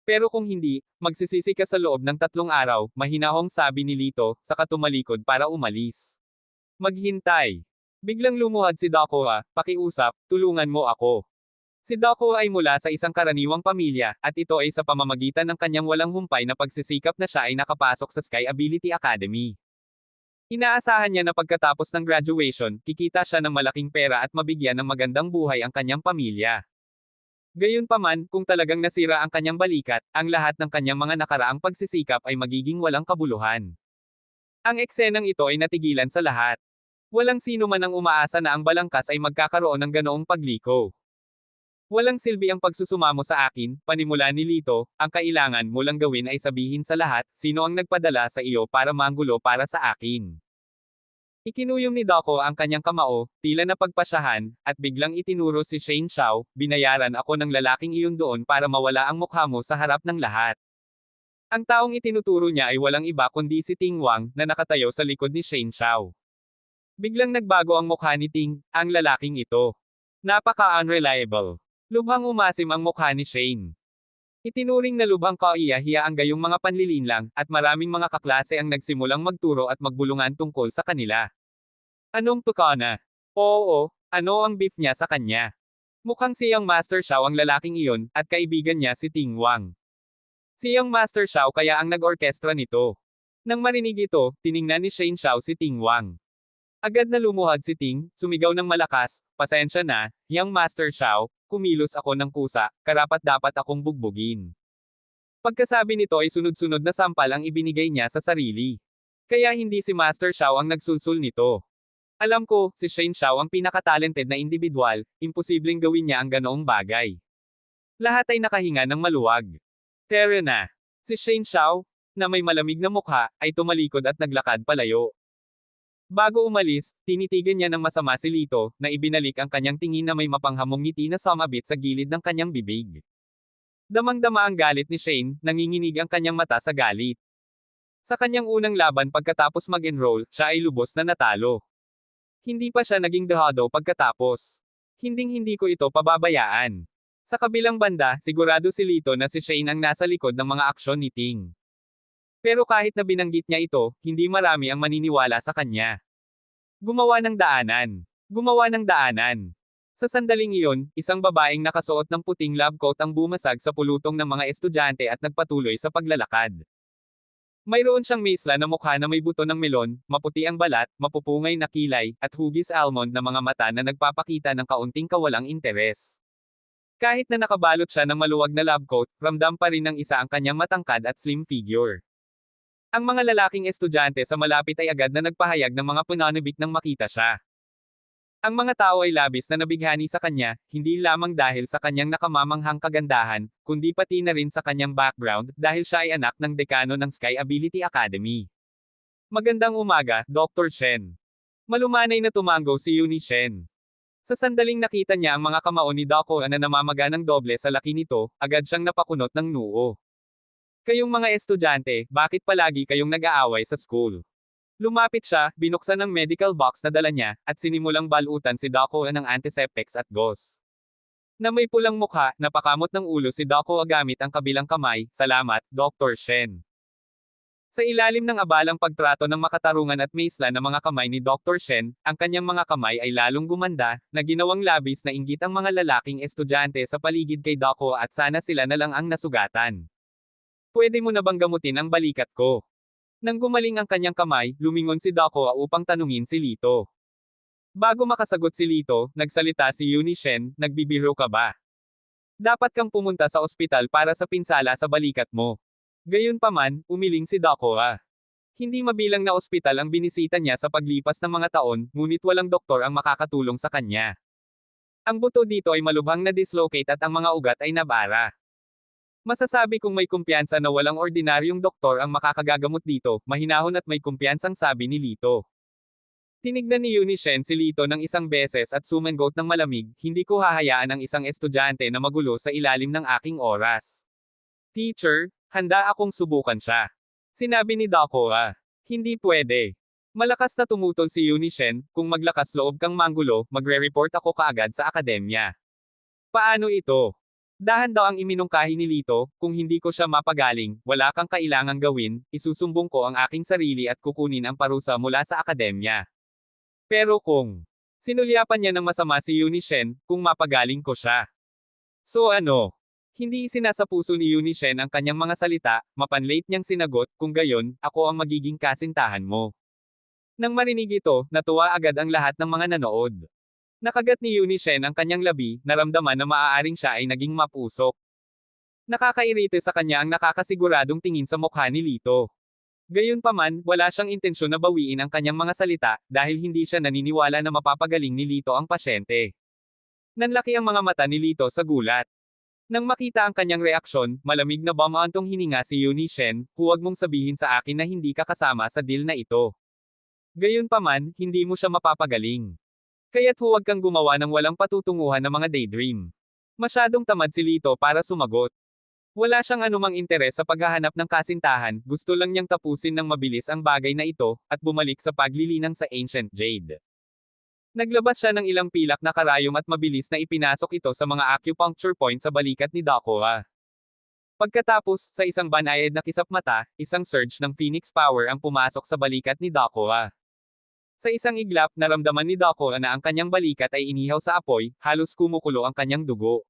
Pero kung hindi, magsisisi ka sa loob ng 3 araw, mahinahong sabi ni Lito, saka tumalikod para umalis. Maghintay. Biglang lumuhad si Dako, pakiusap, tulungan mo ako. Si Dako ay mula sa isang karaniwang pamilya, at ito ay sa pamamagitan ng kanyang walang humpay na pagsisikap na siya ay nakapasok sa Sky Ability Academy. Inaasahan niya na pagkatapos ng graduation, kikita siya ng malaking pera at mabigyan ng magandang buhay ang kanyang pamilya. Gayunpaman, kung talagang nasira ang kanyang balikat, ang lahat ng kanyang mga nakaraang pagsisikap ay magiging walang kabuluhan. Ang eksenang ito ay natigilan sa lahat. Walang sino man ang umaasa na ang balangkas ay magkakaroon ng ganoong pagliko. Walang silbi ang pagsusumamo sa akin, panimula ni Lito, ang kailangan mo lang gawin ay sabihin sa lahat, sino ang nagpadala sa iyo para manggulo para sa akin. Ikinuyom ni Dako ang kanyang kamao, tila na pagpasyahan, at biglang itinuro si Shane Xiao, binayaran ako ng lalaking iyon doon para mawala ang mukha mo sa harap ng lahat. Ang taong itinuturo niya ay walang iba kundi si Ting Wang, na nakatayo sa likod ni Shane Xiao. Biglang nagbago ang mukha ni Ting, ang lalaking ito. Napaka-unreliable. Lubhang umasim ang mukha ni Shane. Itinuring na lubhang kaiyahiya ang gayong mga panlilinlang, at maraming mga kaklase ang nagsimulang magturo at magbulungan tungkol sa kanila. Anong tukana? Oo, ano ang beef niya sa kanya? Mukhang siyang Master Xiao ang lalaking iyon, at kaibigan niya si Ting Wang. Siyang Master Xiao kaya ang nag-orkestra nito. Nang marinig ito, tiningnan ni Shane Xiao si Ting Wang. Agad na lumuhad si Ting, sumigaw ng malakas, pasensya na, Yang Master Xiao, kumilos ako ng kusa, karapat-dapat akong bugbugin. Pagkasabi nito ay sunod-sunod na sampal ang ibinigay niya sa sarili. Kaya hindi si Master Xiao ang nagsulsul nito. Alam ko, si Shane Xiao ang pinaka-talented na individual, imposibleng gawin niya ang ganoong bagay. Lahat ay nakahinga ng maluwag. Tara na. Si Shane Xiao, na may malamig na mukha, ay tumalikod at naglakad palayo. Bago umalis, tinitigan niya ng masama si Lito, na ibinalik ang kanyang tingin na may mapanghamong ngiti na sumabit sa gilid ng kanyang bibig. Damang-dama ang galit ni Shane, nanginginig ang kanyang mata sa galit. Sa kanyang unang laban pagkatapos mag-enroll, siya ay lubos na natalo. Hindi pa siya naging dehado pagkatapos. Hinding-hindi ko ito pababayaan. Sa kabilang banda, sigurado si Lito na si Shane ang nasa likod ng mga aksyon ni Ting. Pero kahit na binanggit niya ito, hindi marami ang maniniwala sa kanya. Gumawa ng daanan. Gumawa ng daanan. Sa sandaling iyon, isang babaeng nakasuot ng puting lab coat ang bumasag sa pulutong ng mga estudyante at nagpatuloy sa paglalakad. Mayroon siyang mesla na mukha na may buto ng melon, maputi ang balat, mapupungay na kilay, at hugis almond na mga mata na nagpapakita ng kaunting kawalang interes. Kahit na nakabalot siya ng maluwag na lab coat, ramdam pa rin ng isa ang kanyang matangkad at slim figure. Ang mga lalaking estudyante sa malapit ay agad na nagpahayag ng mga pananabik nang makita siya. Ang mga tao ay labis na nabighani sa kanya, hindi lamang dahil sa kanyang nakamamanghang kagandahan, kundi pati na rin sa kanyang background, dahil siya ay anak ng dekano ng Sky Ability Academy. Magandang umaga, Dr. Shen. Malumanay na tumango si Uni Shen. Sa sandaling nakita niya ang mga kamao ni Dako na namamaga ng doble sa laki nito, agad siyang napakunot ng noo. Kayong mga estudyante, bakit palagi kayong nag-aaway sa school? Lumapit siya, binuksan ang medical box na dala niya, at sinimulang balutan si Dako ng antiseptics at gauze. Na may pulang mukha, napakamot ng ulo si Dako gamit ang kabilang kamay, salamat, Dr. Shen. Sa ilalim ng abalang pagtrato ng makatarungan at maisla ng mga kamay ni Dr. Shen, ang kanyang mga kamay ay lalong gumanda, na ginawang labis na inggit ang mga lalaking estudyante sa paligid kay Dako at sana sila na lang ang nasugatan. Pwede mo na bang gamutin ang balikat ko? Nang gumaling ang kanyang kamay, lumingon si Dako upang tanungin si Lito. Bago makasagot si Lito, nagsalita si Uni Shen, nagbibiro ka ba? Dapat kang pumunta sa ospital para sa pinsala sa balikat mo. Gayunpaman, umiling si Dako. Hindi mabilang na ospital ang binisita niya sa paglipas ng mga taon, ngunit walang doktor ang makakatulong sa kanya. Ang buto dito ay malubhang na dislocate at ang mga ugat ay nabara. Masasabi kong may kumpiyansa na walang ordinaryong doktor ang makakagagamot dito, mahinahon at may kumpiyansang sabi ni Lito. Tinignan ni Uni Shen si Lito ng isang beses at sumangot ng malamig, hindi ko hahayaan ang isang estudyante na magulo sa ilalim ng aking oras. Teacher, handa akong subukan siya. Sinabi ni Dako. Hindi pwede. Malakas na tumutol si Uni Shen, kung maglakas loob kang manggulo, magre-report ako kaagad sa akademya. Paano ito? Dahan daw ang iminungkahi ni Lito, kung hindi ko siya mapagaling, wala kang kailangang gawin, isusumbong ko ang aking sarili at kukunin ang parusa mula sa akademya. Pero kung sinulyapan niya ng masama si Uni Shen, kung mapagaling ko siya. So ano? Hindi isinasapuso ni Uni Shen ang kanyang mga salita, mapanlate niyang sinagot, kung gayon, ako ang magiging kasintahan mo. Nang marinig ito, natuwa agad ang lahat ng mga nanood. Nakagat ni Uni Shen ang kanyang labi, naramdaman na maaaring siya ay naging mapusok. Nakakairite sa kanya ang nakakasiguradong tingin sa mukha ni Lito. Gayunpaman, wala siyang intensyon na bawiin ang kanyang mga salita, dahil hindi siya naniniwala na mapapagaling ni Lito ang pasyente. Nanlaki ang mga mata ni Lito sa gulat. Nang makita ang kanyang reaksyon, malamig na bumantong hininga si Uni Shen, huwag mong sabihin sa akin na hindi ka kasama sa deal na ito. Gayunpaman, hindi mo siya mapapagaling. Kaya't huwag kang gumawa ng walang patutunguhan na mga daydream. Masyadong tamad si Lito para sumagot. Wala siyang anumang interes sa paghahanap ng kasintahan, gusto lang niyang tapusin ng mabilis ang bagay na ito, at bumalik sa paglilinang sa Ancient Jade. Naglabas siya ng ilang pilak na karayom at mabilis na ipinasok ito sa mga acupuncture point sa balikat ni Dako. Pagkatapos, sa isang banayad na kisap mata, isang surge ng Phoenix Power ang pumasok sa balikat ni Dako. Sa isang iglap, naramdaman ni Dako na ang kanyang balikat ay inihaw sa apoy, halos kumukulo ang kanyang dugo.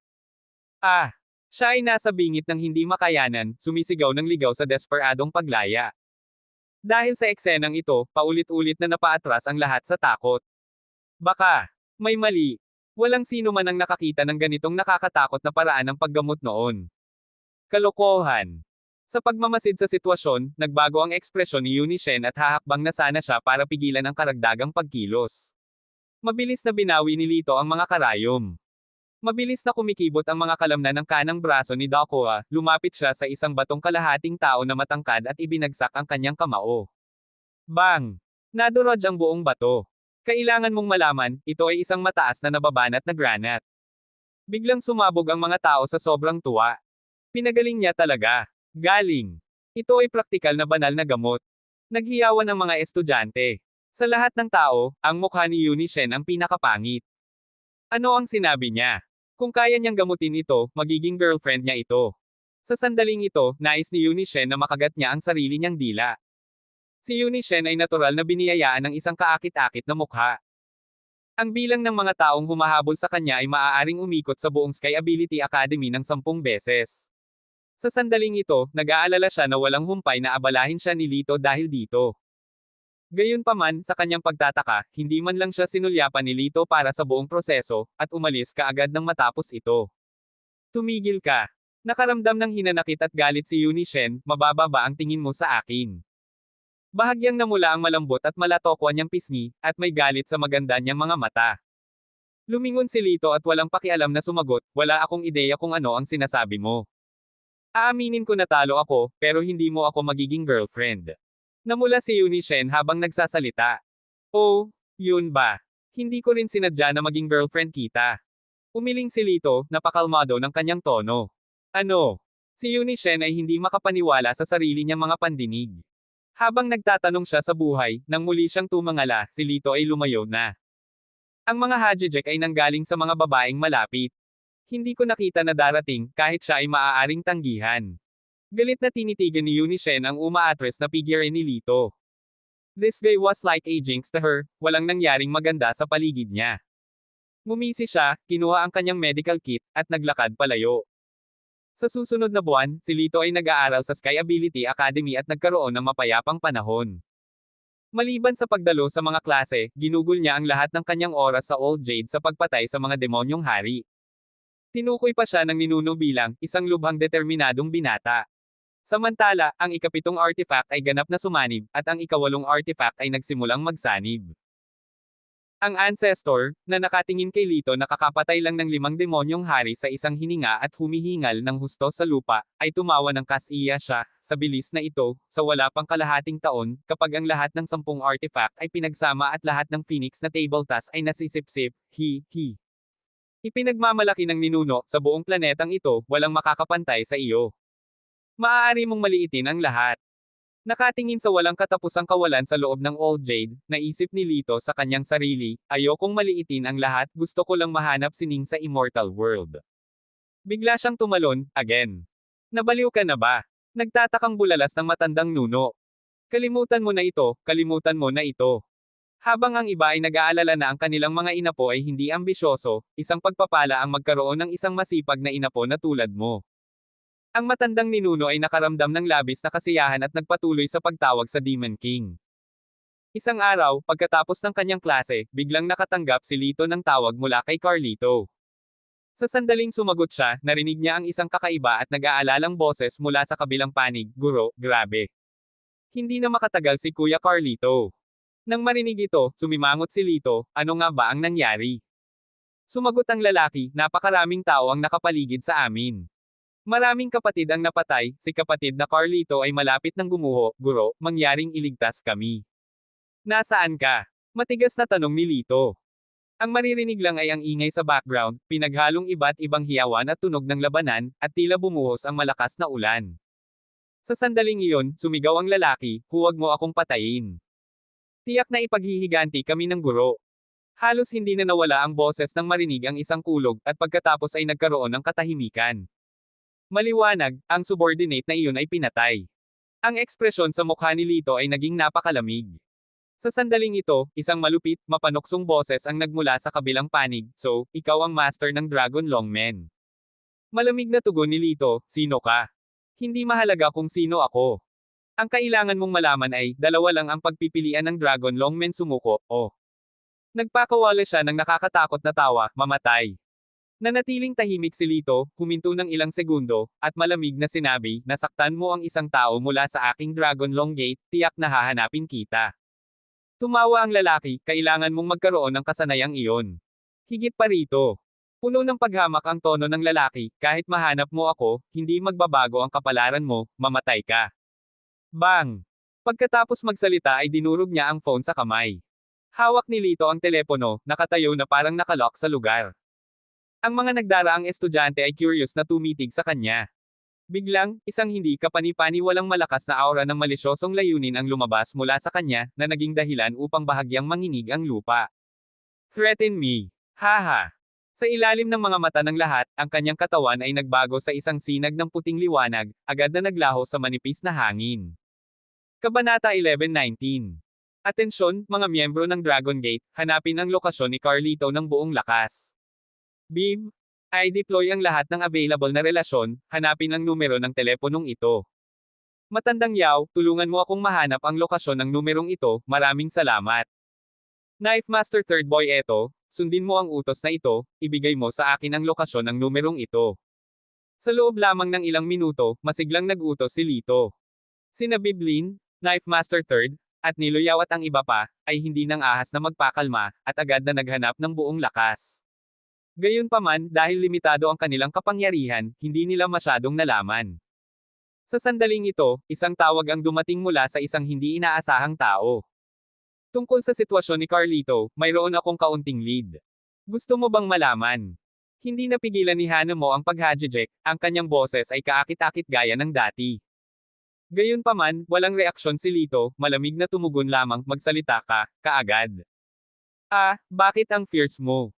Siya ay nasa bingit ng hindi makayanan, sumisigaw ng ligaw sa desperadong paglaya. Dahil sa eksenang ito, paulit-ulit na napaatras ang lahat sa takot. Baka may mali. Walang sino man ang nakakita ng ganitong nakakatakot na paraan ng paggamot noon. Kalokohan. Sa pagmamasid sa sitwasyon, nagbago ang ekspresyon ni Yunishen at hahakbang na sana siya para pigilan ang karagdagang pagkilos. Mabilis na binawi ni Lito ang mga karayom. Mabilis na kumikibot ang mga kalamnan ng kanang braso ni Dakoa, lumapit siya sa isang batong kalahating tao na matangkad at ibinagsak ang kanyang kamao. Bang! Nadurog ang buong bato. Kailangan mong malaman, ito ay isang mataas na nababanat na granat. Biglang sumabog ang mga tao sa sobrang tuwa. Pinagaling niya talaga. Galing. Ito ay praktikal na banal na gamot. Naghiyawan ang mga estudyante. Sa lahat ng tao, ang mukha ni Yunishen ang pinakapangit. Ano ang sinabi niya? Kung kaya niyang gamutin ito, magiging girlfriend niya ito. Sa sandaling ito, nais ni Yunishen na makagat niya ang sarili niyang dila. Si Yunishen ay natural na biniyayaan ng isang kaakit-akit na mukha. Ang bilang ng mga taong humahabol sa kanya ay maaaring umikot sa buong Sky Ability Academy ng 10 beses. Sa sandaling ito, nag-aalala siya na walang humpay na abalahin siya ni Lito dahil dito. Gayunpaman, sa kanyang pagtataka, hindi man lang siya sinulyapan ni Lito para sa buong proseso, at umalis kaagad nang matapos ito. Tumigil ka. Nakaramdam ng hinanakit at galit si Yunishen, mababa ba ang tingin mo sa akin? Bahagyang namula ang malambot at malatokwa niyang pisngi, at may galit sa maganda niyang mga mata. Lumingon si Lito at walang pakialam na sumagot, wala akong ideya kung ano ang sinasabi mo. Aaminin ko na talo ako, pero hindi mo ako magiging girlfriend. Namula si Yunishen habang nagsasalita. Oh, yun ba? Hindi ko rin sinadya na maging girlfriend kita. Umiling si Lito, napakalmado ng kanyang tono. Ano? Si Yunishen ay hindi makapaniwala sa sarili niyang mga pandinig. Habang nagtatanong siya sa buhay, nang muli siyang tumangala, si Lito ay lumayo na. Ang mga hajijek ay nanggaling sa mga babaeng malapit. Hindi ko nakita na darating, kahit siya ay maaaring tanggihan. Galit na tinitigan ni Yunishen ang umaatres na figure ni Lito. This guy was like a jinx to her, walang nangyaring maganda sa paligid niya. Ngumisi siya, kinuha ang kanyang medical kit, at naglakad palayo. Sa susunod na buwan, si Lito ay nag-aaral sa Sky Ability Academy at nagkaroon ng mapayapang panahon. Maliban sa pagdalo sa mga klase, ginugol niya ang lahat ng kanyang oras sa Old Jade sa pagpatay sa mga demonyong hari. Tinukoy pa siya ng ninuno bilang isang lubhang determinadong binata. Samantala, ang ikapitong artifact ay ganap na sumanib, at ang ikawalong artifact ay nagsimulang magsanib. Ang Ancestor, na nakatingin kay Lito nakakapatay lang ng 5 demonyong hari sa isang hininga at humihingal ng husto sa lupa, ay tumawa ng kasiya siya, sa bilis na ito, sa wala pang kalahating taon, kapag ang lahat ng 10 artifact ay pinagsama at lahat ng Phoenix na table task ay nasisipsip, hi. Ipinagmamalaki ng ninuno, sa buong planetang ito, walang makakapantay sa iyo. Maaari mong maliitin ang lahat. Nakatingin sa walang katapusang kawalan sa loob ng Old Jade, naisip ni Lito sa kanyang sarili, ayokong maliitin ang lahat, gusto ko lang mahanap si Ning sa Immortal World. Bigla siyang tumalon, again. Nabaliw ka na ba? Nagtatakang bulalas ng matandang nuno. Kalimutan mo na ito, kalimutan mo na ito. Habang ang iba ay nag-aalala na ang kanilang mga inapo ay hindi ambisyoso, isang pagpapala ang magkaroon ng isang masipag na inapo na tulad mo. Ang matandang ninuno ay nakaramdam ng labis na kasiyahan at nagpatuloy sa pagtawag sa Demon King. Isang araw, pagkatapos ng kanyang klase, biglang nakatanggap si Lito ng tawag mula kay Carlito. Sa sandaling sumagot siya, narinig niya ang isang kakaiba at nag-aalalang boses mula sa kabilang panig, Guro, grabe. Hindi na makatagal si Kuya Carlito. Nang marinig ito, sumimangot si Lito, ano nga ba ang nangyari? Sumagot ang lalaki, napakaraming tao ang nakapaligid sa amin. Maraming kapatid ang napatay, si kapatid na Carlito ay malapit ng gumuho, Guro, mangyaring iligtas kami. Nasaan ka? Matigas na tanong ni Lito. Ang maririnig lang ay ang ingay sa background, pinaghalong iba't ibang hiyawan at tunog ng labanan, at tila bumuhos ang malakas na ulan. Sa sandaling iyon, sumigaw ang lalaki, huwag mo akong patayin. Tiyak na ipaghihiganti kami ng guro. Halos hindi na nawala ang boses nang marinig ang isang kulog, at pagkatapos ay nagkaroon ng katahimikan. Maliwanag, ang subordinate na iyon ay pinatay. Ang ekspresyon sa mukha ni Lito ay naging napakalamig. Sa sandaling ito, isang malupit, mapanuksong boses ang nagmula sa kabilang panig, so, ikaw ang master ng Dragon Longmen. Malamig na tugon ni Lito, sino ka? Hindi mahalaga kung sino ako. Ang kailangan mong malaman ay, dalawa lang ang pagpipilian ng Dragon Longmen sumuko, o. Nagpakawala siya ng nakakatakot na tawa, mamatay. Nanatiling tahimik si Lito, huminto ng ilang segundo, at malamig na sinabi, nasaktan mo ang isang tao mula sa aking Dragon Long Gate, tiyak na hahanapin kita. Tumawa ang lalaki, kailangan mong magkaroon ng kasanayang iyon. Higit pa rito. Puno ng paghamak ang tono ng lalaki, kahit mahanap mo ako, hindi magbabago ang kapalaran mo, mamatay ka. Bang! Pagkatapos magsalita ay dinurog niya ang phone sa kamay. Hawak ni Lito ang telepono, nakatayo na parang nakalock sa lugar. Ang mga nagdaraang estudyante ay curious na tumitig sa kanya. Biglang, isang hindi kapani-paniwalang malakas na aura ng malisyosong layunin ang lumabas mula sa kanya, na naging dahilan upang bahagyang manginig ang lupa. Threaten me. Haha. Sa ilalim ng mga mata ng lahat, ang kanyang katawan ay nagbago sa isang sinag ng puting liwanag, agad na naglaho sa manipis na hangin. Kabanata 11:19. Atensyon, mga miyembro ng Dragon Gate, hanapin ang lokasyon ni Carlito ng buong lakas. Bib, i-deploy ang lahat ng available na relasyon, hanapin ang numero ng teleponong ito. Matandang Yao, tulungan mo akong mahanap ang lokasyon ng numerong ito, maraming salamat. Knife Master Third Boy eto, sundin mo ang utos na ito, ibigay mo sa akin ang lokasyon ng numerong ito. Sa loob lamang ng ilang minuto, masiglang nag-utos si Lito. Sina Biblin, Knife Master Third, at Niloyaw at ang iba pa, ay hindi nang ahas na magpakalma, at agad na naghanap ng buong lakas. Gayunpaman, dahil limitado ang kanilang kapangyarihan, hindi nila masyadong nalaman. Sa sandaling ito, isang tawag ang dumating mula sa isang hindi inaasahang tao. Tungkol sa sitwasyon ni Carlito, mayroon akong kaunting lead. Gusto mo bang malaman? Hindi napigilan ni Hanamo ang paghajijek, ang kanyang boses ay kaakit-akit gaya ng dati. Gayunpaman, walang reaksyon si Lito, malamig na tumugon lamang, magsalita ka, kaagad. Bakit ang fierce mo?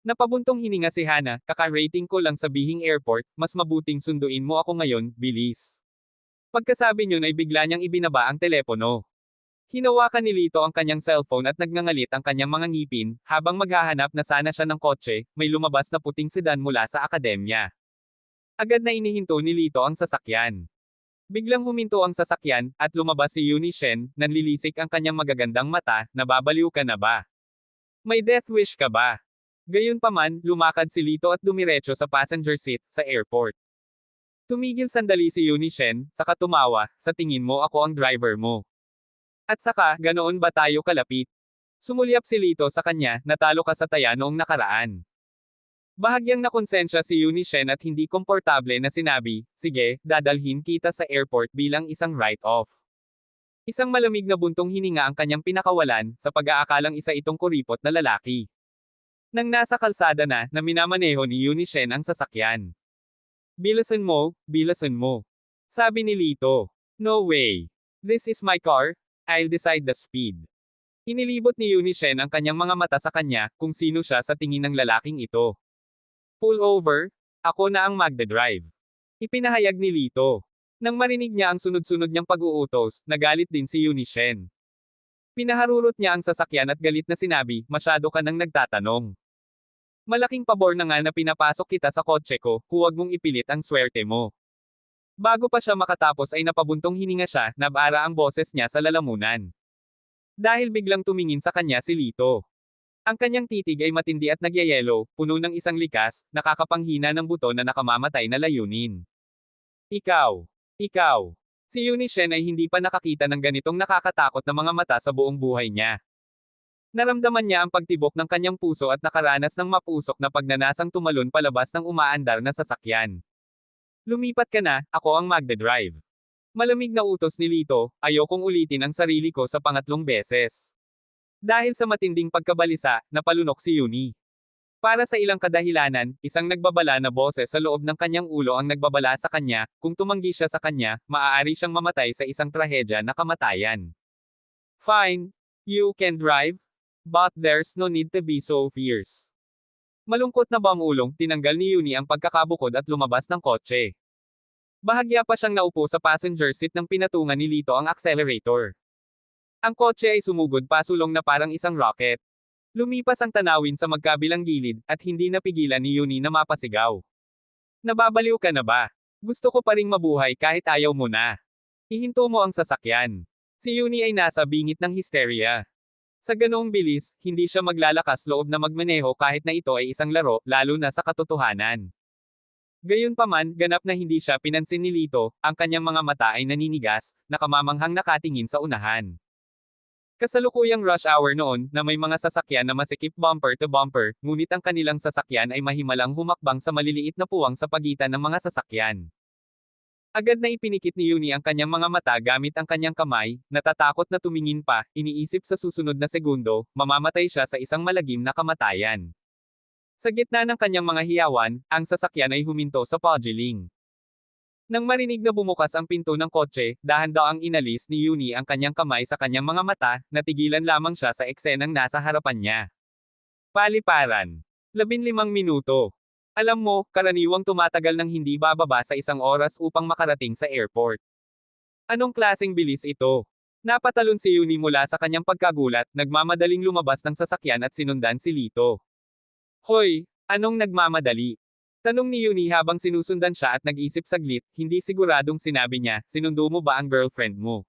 Napabuntong hininga si Hana, kaka-rating ko lang sa Bihing Airport, mas mabuting sunduin mo ako ngayon, bilis. Pagkasabi niyon ay bigla niyang ibinaba ang telepono. Hinawakan ni Lito ang kanyang cellphone at nagngangalit ang kanyang mga ngipin, habang maghahanap na sana siya ng kotse, may lumabas na puting sedan mula sa akademya. Agad na inihinto ni Lito ang sasakyan. Biglang huminto ang sasakyan, at lumabas si Yuni Shen, nanlilisik ang kanyang magagandang mata, nababaliw ka na ba? May death wish ka ba? Gayunpaman, lumakad si Lito at dumiretso sa passenger seat, sa airport. Tumigil sandali si Yuni Shen, saka tumawa, sa tingin mo ako ang driver mo. At saka, ganoon ba tayo kalapit? Sumulyap si Lito sa kanya, natalo ka sa taya noong nakaraan. Bahagyang nakonsensya si Yuni Shen at hindi komportable na sinabi, sige, dadalhin kita sa airport bilang isang write-off. Isang malamig na buntong hininga ang kanyang pinakawalan, sa pag-aakalang isa itong kuripot na lalaki. Nang nasa kalsada na minamaneho ni Yuni Shen ang sasakyan. Bilasan mo, bilasan mo. Sabi ni Lito. No way. This is my car, I'll decide the speed. Inilibot ni Yuni Shen ang kanyang mga mata sa kanya, kung sino siya sa tingin ng lalaking ito. Pull over, ako na ang magdadrive. Ipinahayag ni Lito. Nang marinig niya ang sunod-sunod niyang pag-uutos, nagalit din si Yuni Shen. Pinaharurot niya ang sasakyan at galit na sinabi, masyado ka nang nagtatanong. Malaking pabor na nga na pinapasok kita sa kotse ko, huwag mong ipilit ang swerte mo. Bago pa siya makatapos ay napabuntong hininga siya, nabara ang boses niya sa lalamunan. Dahil biglang tumingin sa kanya si Lito. Ang kanyang titig ay matindi at nagyayelo, puno ng isang likas, nakakapanghina ng buto na nakamamatay na layunin. Ikaw. Si Yuni Shen ay hindi pa nakakita ng ganitong nakakatakot na mga mata sa buong buhay niya. Naramdaman niya ang pagtibok ng kanyang puso at nakaranas ng mapusok na pagnanasang tumalon palabas ng umaandar na sasakyan. Lumipat ka na, ako ang magdadrive. Malamig na utos ni Lito, ayokong ulitin ang sarili ko sa pangatlong beses. Dahil sa matinding pagkabalisa, napalunok si Yuni. Para sa ilang kadahilanan, isang nagbabala na boses sa loob ng kanyang ulo ang nagbabala sa kanya, kung tumanggi siya sa kanya, maaari siyang mamatay sa isang trahedya na kamatayan. Fine. You can drive. But there's no need to be so fierce. Malungkot na bamulong, tinanggal ni Yuni ang pagkakabukod at lumabas ng kotse. Bahagya pa siyang naupo sa passenger seat nang pinatungan ni Lito ang accelerator. Ang kotse ay sumugod pasulong na parang isang rocket. Lumipas ang tanawin sa magkabilang gilid, at hindi napigilan ni Yuni na mapasigaw. Nababaliw ka na ba? Gusto ko pa ring mabuhay kahit ayaw mo na. Ihinto mo ang sasakyan. Si Yuni ay nasa bingit ng hysteria. Sa ganoong bilis, hindi siya maglalakas loob na magmaneho kahit na ito ay isang laro, lalo na sa katotohanan. Gayunpaman, ganap na hindi siya pinansin ni Lito, ang kanyang mga mata ay naninigas, nakamamanghang nakatingin sa unahan. Kasalukuyang rush hour noon, na may mga sasakyan na masikip bumper to bumper, ngunit ang kanilang sasakyan ay mahimalang humakbang sa maliliit na puwang sa pagitan ng mga sasakyan. Agad na ipinikit ni Yuni ang kanyang mga mata gamit ang kanyang kamay, natatakot na tumingin pa, iniisip sa susunod na segundo, mamamatay siya sa isang malagim na kamatayan. Sa gitna ng kanyang mga hiyawan, ang sasakyan ay huminto sa Pojiling. Nang marinig na bumukas ang pinto ng kotse, dahan-daang inalis ni Yuni ang kanyang kamay sa kanyang mga mata, natigilan lamang siya sa eksenang nasa harapan niya. Paliparan. 15 minuto. Alam mo, karaniwang tumatagal ng hindi bababa sa 1 oras upang makarating sa airport. Anong klaseng bilis ito? Napatalon si Yuni mula sa kanyang pagkagulat, nagmamadaling lumabas ng sasakyan at sinundan si Lito. Hoy, anong nagmamadali? Tanong ni Yuni habang sinusundan siya at nag-isip saglit, hindi siguradong sinabi niya, sinundo mo ba ang girlfriend mo?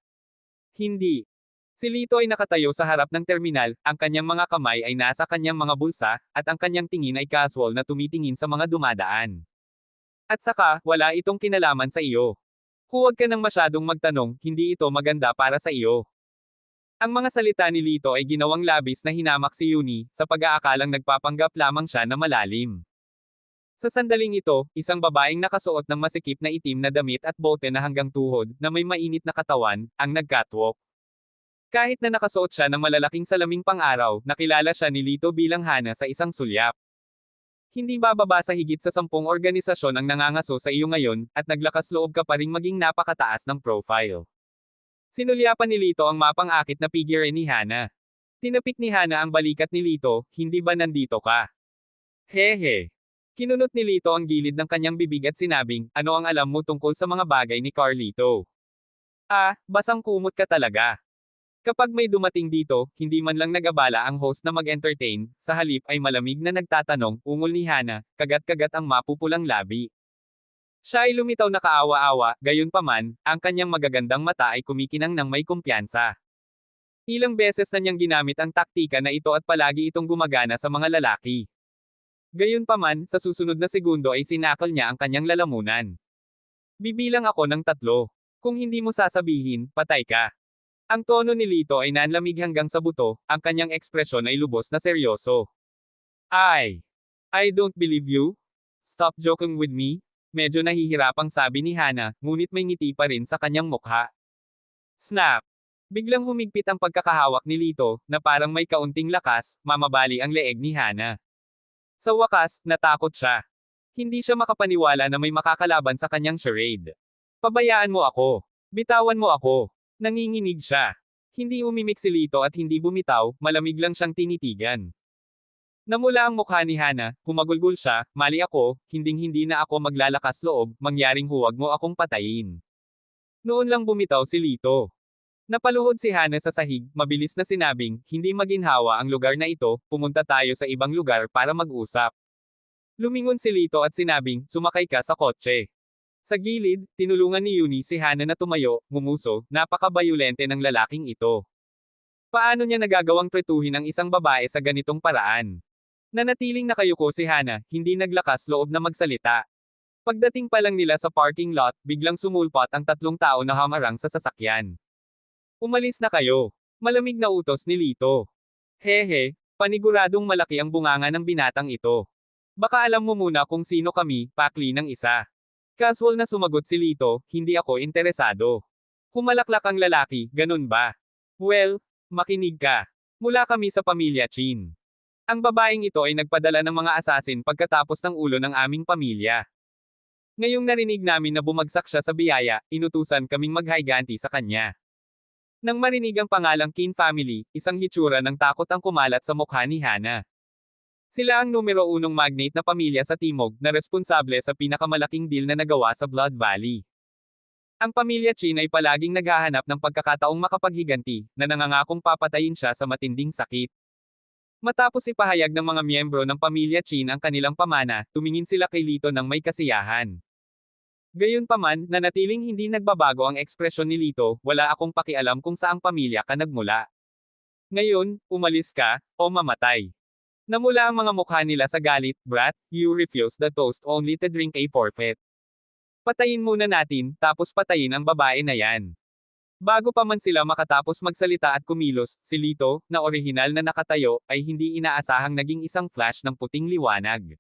Hindi. Si Lito ay nakatayo sa harap ng terminal, ang kanyang mga kamay ay nasa kanyang mga bulsa, at ang kanyang tingin ay casual na tumitingin sa mga dumadaan. At saka, wala itong kinalaman sa iyo. Huwag ka nang masyadong magtanong, hindi ito maganda para sa iyo. Ang mga salita ni Lito ay ginawang labis na hinamak si Yuni, sa pag-aakalang nagpapanggap lamang siya na malalim. Sa sandaling ito, isang babaeng nakasuot ng masikip na itim na damit at bote na hanggang tuhod, na may mainit na katawan, ang nag-catwalk. Kahit na nakasuot siya ng malalaking salaming pang-araw, nakilala siya ni Lito bilang Hana sa isang sulyap. Hindi bababa sa higit sa 10 organisasyon ang nangangaso sa iyo ngayon, at naglakas loob ka pa ring maging napakataas ng profile. Sinulyapan ni Lito ang mapang-akit na figure ni Hana. Tinapik ni Hana ang balikat ni Lito, hindi ba nandito ka? Hehe. Kinunot ni Lito ang gilid ng kanyang bibig at sinabing, ano ang alam mo tungkol sa mga bagay ni Carlito? Ah, basang kumot ka talaga. Kapag may dumating dito, hindi man lang nag-abala ang host na mag-entertain, sa halip ay malamig na nagtatanong, ungol ni Hana, kagat-kagat ang mapupulang labi. Siya ay lumitaw na kaawa-awa, gayunpaman, ang kanyang magagandang mata ay kumikinang ng may kumpiyansa. Ilang beses na niyang ginamit ang taktika na ito at palagi itong gumagana sa mga lalaki. Gayunpaman, sa susunod na segundo ay sinakal niya ang kanyang lalamunan. Bibilang ako ng 3. Kung hindi mo sasabihin, patay ka. Ang tono ni Lito ay nanlamig hanggang sa buto, ang kanyang ekspresyon ay lubos na seryoso. I don't believe you. Stop joking with me. Medyo nahihirapang sabi ni Hana, ngunit may ngiti pa rin sa kanyang mukha. Snap! Biglang humigpit ang pagkakahawak ni Lito, na parang may kaunting lakas, mamabali ang leeg ni Hana. Sa wakas, natakot siya. Hindi siya makapaniwala na may makakalaban sa kanyang charade. Pabayaan mo ako. Bitawan mo ako. Nanginginig siya. Hindi umimik si Lito at hindi bumitaw, malamig lang siyang tinitigan. Namula ang mukha ni Hana, humagulgol siya, mali ako, hinding-hindi na ako maglalakas loob, mangyaring huwag mo akong patayin. Noon lang bumitaw si Lito. Napaluhod si Hana sa sahig, mabilis na sinabing, hindi maginhawa ang lugar na ito, pumunta tayo sa ibang lugar para mag-usap. Lumingon si Lito at sinabing, sumakay ka sa kotse. Sa gilid, tinulungan ni Yuni si Hana na tumayo, ngumuso, napakabayolente ng lalaking ito. Paano niya nagagawang tretuhin ang isang babae sa ganitong paraan? Nanatiling nakayuko si Hana, hindi naglakas loob na magsalita. Pagdating pa lang nila sa parking lot, biglang sumulpot ang 3 tao na hamarang sa sasakyan. Umalis na kayo. Malamig na utos ni Lito. Hehe, paniguradong malaki ang bunganga ng binatang ito. Baka alam mo muna kung sino kami, pakli ng isa. Casual na sumagot si Lito, hindi ako interesado. Humalaklak ang lalaki, ganun ba? Well, makinig ka. Mula kami sa pamilya Chin. Ang babaeng ito ay nagpadala ng mga asasin pagkatapos ng ulo ng aming pamilya. Ngayong narinig namin na bumagsak siya sa biyaya, inutusan kaming maghayganti sa kanya. Nang marinig ang pangalang Qin family, isang hitsura ng takot ang kumalat sa mukha ni Hana. Sila ang numero 1 magnate na pamilya sa Timog, na responsable sa pinakamalaking deal na nagawa sa Blood Valley. Ang pamilya Chin ay palaging naghahanap ng pagkakataong makapaghiganti, na nangangakong papatayin siya sa matinding sakit. Matapos ipahayag ng mga miyembro ng pamilya Chin ang kanilang pamana, tumingin sila kay Lito ng may kasiyahan. Gayunpaman, nanatiling hindi nagbabago ang ekspresyon ni Lito, wala akong pakialam kung saang pamilya ka nagmula. Ngayon, umalis ka, o mamatay. Namula ang mga mukha nila sa galit, brat, you refuse the toast only to drink a forfeit. Patayin muna natin, tapos patayin ang babae na yan. Bago pa man sila makatapos magsalita at kumilos, si Lito, na orihinal na nakatayo, ay hindi inaasahang naging isang flash ng puting liwanag.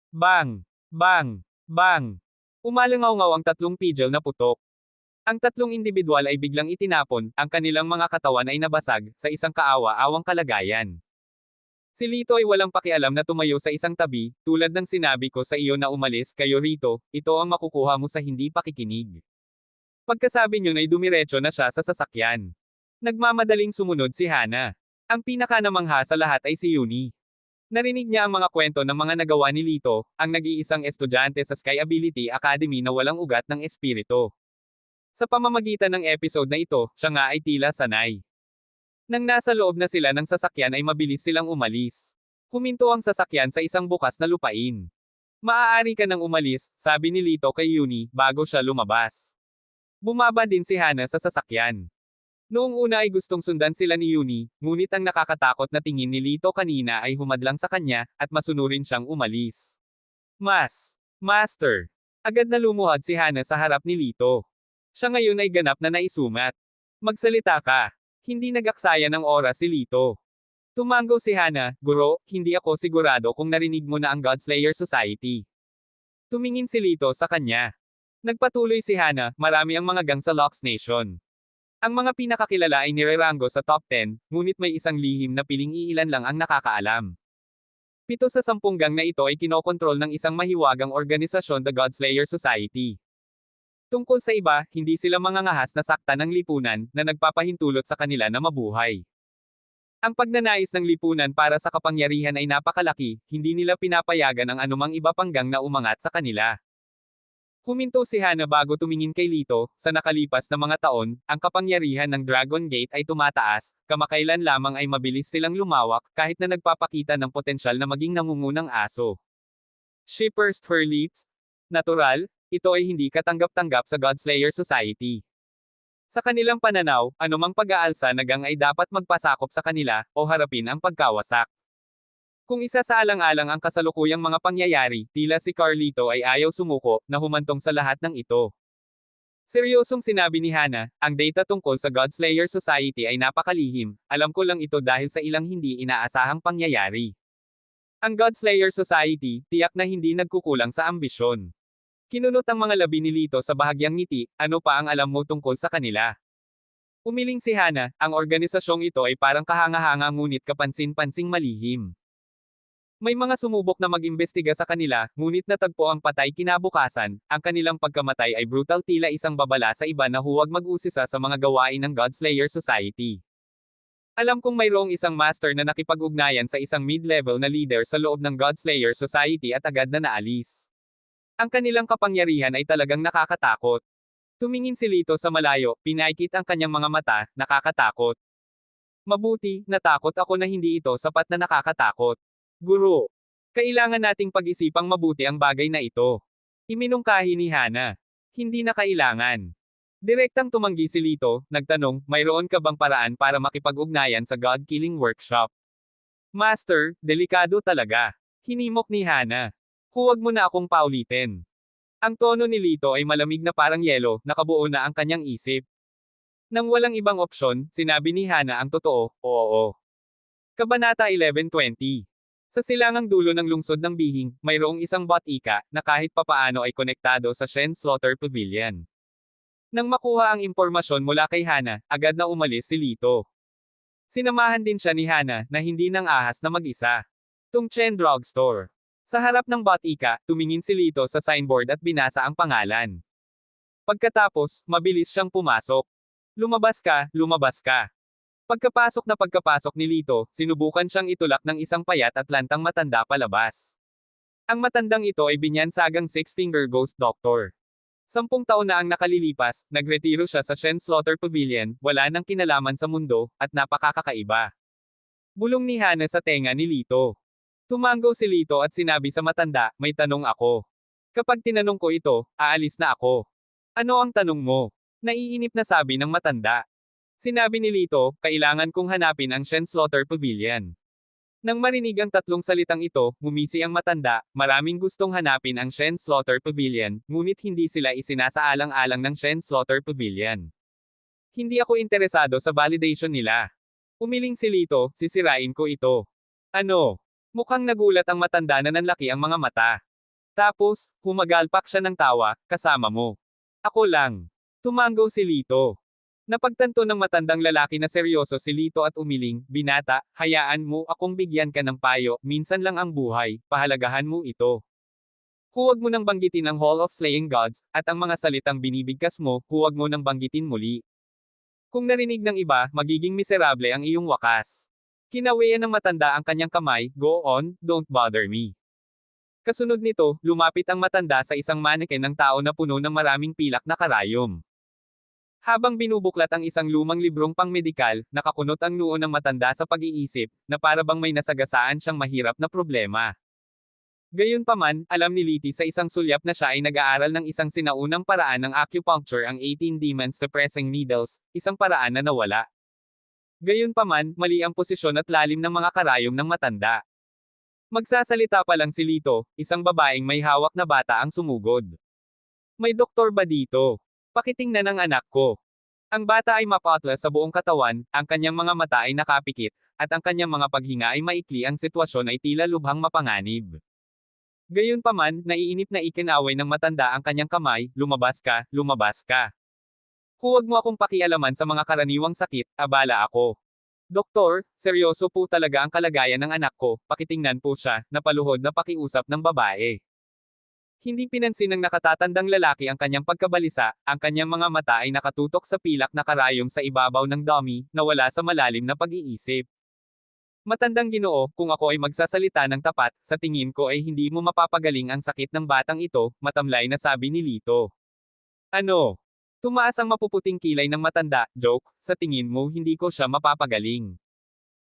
Bang! Bang! Bang! Umalangaw-ngaw ang tatlong pidgel na putok. Ang tatlong individual ay biglang itinapon, ang kanilang mga katawan ay nabasag, sa isang kaawa-awang kalagayan. Si Lito ay walang pakialam na tumayo sa isang tabi, tulad ng sinabi ko sa iyo na umalis kayo rito, ito ang makukuha mo sa hindi pakikinig. Pagkasabi niyo ay dumiretso na siya sa sasakyan. Nagmamadaling sumunod si Hana. Ang pinakanamangha sa lahat ay si Yuni. Narinig niya ang mga kwento ng mga nagawa ni Lito, ang nag-iisang estudyante sa Sky Ability Academy na walang ugat ng espiritu. Sa pamamagitan ng episode na ito, siya nga ay tila sanay. Nang nasa loob na sila ng sasakyan ay mabilis silang umalis. Huminto ang sasakyan sa isang bukas na lupain. Maaari ka nang umalis, sabi ni Lito kay Yuni, bago siya lumabas. Bumaba din si Hana sa sasakyan. Noong una ay gustong sundan sila ni Yuni, ngunit ang nakakatakot na tingin ni Lito kanina ay humadlang sa kanya, at masunurin siyang umalis. Master! Agad na lumuhad si Hana sa harap ni Lito. Siya ngayon ay ganap na naisumat. Magsalita ka. Hindi nag-aksaya ng oras si Lito. Tumango si Hana, Guro, hindi ako sigurado kung narinig mo na ang Godslayer Society. Tumingin si Lito sa kanya. Nagpatuloy si Hana, marami ang mga gang sa Lox Nation. Ang mga pinakakilala ay nirerango sa top 10, ngunit may isang lihim na piling iilan lang ang nakakaalam. 7 sa 10 gang na ito ay kinokontrol ng isang mahiwagang organisasyon, the Godslayer Society. Tungkol sa iba, hindi sila mangangahas na sakta ng lipunan, na nagpapahintulot sa kanila na mabuhay. Ang pagnanais ng lipunan para sa kapangyarihan ay napakalaki, hindi nila pinapayagan ang anumang iba pang gang na umangat sa kanila. Huminto si Hana bago tumingin kay Lito, sa nakalipas na mga taon, ang kapangyarihan ng Dragon Gate ay tumataas, kamakailan lamang ay mabilis silang lumawak, kahit na nagpapakita ng potensyal na maging nangungunang aso. She pursed her lips. Natural, ito ay hindi katanggap-tanggap sa Godslayer Society. Sa kanilang pananaw, anumang pag-aalsa na gang ay dapat magpasakop sa kanila, o harapin ang pagkawasak. Kung isa sa alang-alang ang kasalukuyang mga pangyayari, tila si Carlito ay ayaw sumuko, na humantong sa lahat ng ito. Seryosong sinabi ni Hana, ang data tungkol sa Godslayer Society ay napakalihim, alam ko lang ito dahil sa ilang hindi inaasahang pangyayari. Ang Godslayer Society, tiyak na hindi nagkukulang sa ambisyon. Kinunot ang mga labi ni Lito sa bahagyang ngiti, ano pa ang alam mo tungkol sa kanila? Umiling si Hana, ang organisasyong ito ay parang kahanga-hanga ngunit kapansin-pansing malihim. May mga sumubok na mag-imbestiga sa kanila, ngunit natagpo ang patay kinabukasan, ang kanilang pagkamatay ay brutal tila isang babala sa iba na huwag mag-usisa sa mga gawain ng Godslayer Society. Alam kong mayroong isang master na nakipag-ugnayan sa isang mid-level na leader sa loob ng Godslayer Society at agad na naalis. Ang kanilang kapangyarihan ay talagang nakakatakot. Tumingin si Lito sa malayo, pinaikit ang kanyang mga mata, nakakatakot. Mabuti, natakot ako na hindi ito sapat na nakakatakot. Guro, kailangan nating pag-isipang mabuti ang bagay na ito. Iminungkahi ni Hana. Hindi na kailangan. Direktang tumanggi si Lito, nagtanong, mayroon ka bang paraan para makipag-ugnayan sa God-Killing Workshop? Master, delikado talaga. Hinimok ni Hana. Huwag mo na akong paulitin. Ang tono ni Lito ay malamig na parang yelo, nakabuo na ang kanyang isip. Nang walang ibang opsyon, sinabi ni Hana ang totoo, oo. Kabanata 11:20. Sa silangang dulo ng lungsod ng Bihing, mayroong isang bot-ika, na kahit papaano ay konektado sa Shen Slaughter Pavilion. Nang makuha ang impormasyon mula kay Hana, agad na umalis si Lito. Sinamahan din siya ni Hana, na hindi nang ahas na mag-isa. Tungchen Drugstore. Sa harap ng bot-ika, tumingin si Lito sa signboard at binasa ang pangalan. Pagkatapos, mabilis siyang pumasok. Lumabas ka, lumabas ka. Pagkapasok ni Lito, sinubukan siyang itulak ng isang payat at lantang matanda palabas. Ang matandang ito ay binyansagang Six-Finger Ghost Doctor. 10 taon na ang nakalilipas, nagretiro siya sa Shen Slaughter Pavilion, wala nang kinalaman sa mundo, at napakakakaiba. Bulong ni Hana sa tenga ni Lito. Tumango si Lito at sinabi sa matanda, may tanong ako. Kapag tinanong ko ito, aalis na ako. Ano ang tanong mo? Naiinip na sabi ng matanda. Sinabi ni Lito, kailangan kong hanapin ang Shen Slaughter Pavilion. Nang marinig ang tatlong salitang ito, ngumisi ang matanda, maraming gustong hanapin ang Shen Slaughter Pavilion, ngunit hindi sila isinasaalang-alang ng Shen Slaughter Pavilion. Hindi ako interesado sa validation nila. Umiling si Lito, sisirain ko ito. Ano? Mukhang nagulat ang matanda na nanlaki ang mga mata. Tapos, humagalpak siya ng tawa, kasama mo. Ako lang. Tumanggaw si Lito. Napagtanto ng matandang lalaki na seryoso si Lito at umiling, binata, hayaan mo akong bigyan ka ng payo, minsan lang ang buhay, pahalagahan mo ito. Huwag mo nang banggitin ang Hall of Slaying Gods, at ang mga salitang binibigkas mo, huwag mo nang banggitin muli. Kung narinig ng iba, magiging miserable ang iyong wakas. Kinawayan ng matanda ang kanyang kamay, go on, don't bother me. Kasunod nito, lumapit ang matanda sa isang mannequin ng tao na puno ng maraming pilak na karayom. Habang binubuklat ang isang lumang librong pangmedikal, nakakunot ang noo ng matanda sa pag-iisip, na para bang may nasagasaan siyang mahirap na problema. Gayunpaman, alam ni Liti sa isang sulyap na siya ay nag-aaral ng isang sinaunang paraan ng acupuncture, ang 18 demons suppressing needles, isang paraan na nawala. Gayunpaman, mali ang posisyon at lalim ng mga karayom ng matanda. Magsasalita pa lang si Lito, isang babaeng may hawak na bata ang sumugod. May doktor ba dito? Pakitingnan ng anak ko. Ang bata ay mapatla sa buong katawan, ang kanyang mga mata ay nakapikit, at ang kanyang mga paghinga ay maikli, ang sitwasyon ay tila lubhang mapanganib. Gayunpaman, naiinip na ikinaway ng matanda ang kanyang kamay, lumabas ka, lumabas ka. Huwag mo akong pakialaman sa mga karaniwang sakit, abala ako. Doktor, seryoso po talaga ang kalagayan ng anak ko, pakitingnan po siya, napaluhod na pakiusap ng babae. Hindi pinansin ng nakatatandang lalaki ang kanyang pagkabalisa, ang kanyang mga mata ay nakatutok sa pilak na karayom sa ibabaw ng dummy, na wala sa malalim na pag-iisip. Matandang Ginoo, kung ako ay magsasalita ng tapat, sa tingin ko ay hindi mo mapapagaling ang sakit ng batang ito, matamlay na sabi ni Lito. Ano? Tumaas ang mapuputing kilay ng matanda, joke, sa tingin mo hindi ko siya mapapagaling.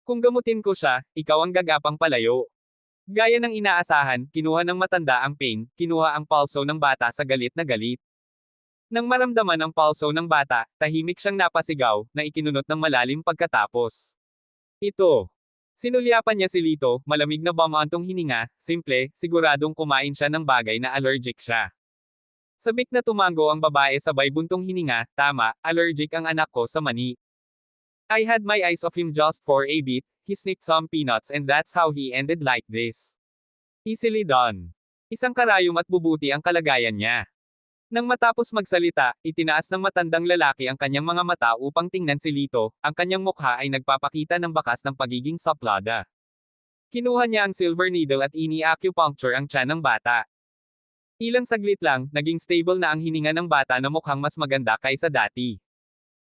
Kung gamutin ko siya, ikaw ang gagapang palayo. Gaya ng inaasahan, kinuha ng matanda ang pain, kinuha ang pulso ng bata sa galit na galit. Nang maramdaman ang pulso ng bata, tahimik siyang napasigaw, na ikinunot ng malalim pagkatapos. Ito. Sinulyapan niya si Lito, malamig na bumantong hininga, simple, siguradong kumain siya ng bagay na allergic siya. Sabik na tumango ang babae sabay buntong hininga, tama, allergic ang anak ko sa mani. I had my eyes off him just for a bit, he snicked some peanuts and that's how he ended like this. Easily done. Isang karayom at bubuti ang kalagayan niya. Nang matapos magsalita, itinaas ng matandang lalaki ang kanyang mga mata upang tingnan si Lito, ang kanyang mukha ay nagpapakita ng bakas ng pagiging saplada. Kinuha niya ang silver needle at ini-acupuncture ang tiyan ng bata. Ilang saglit lang, naging stable na ang hininga ng bata na mukhang mas maganda kaysa dati.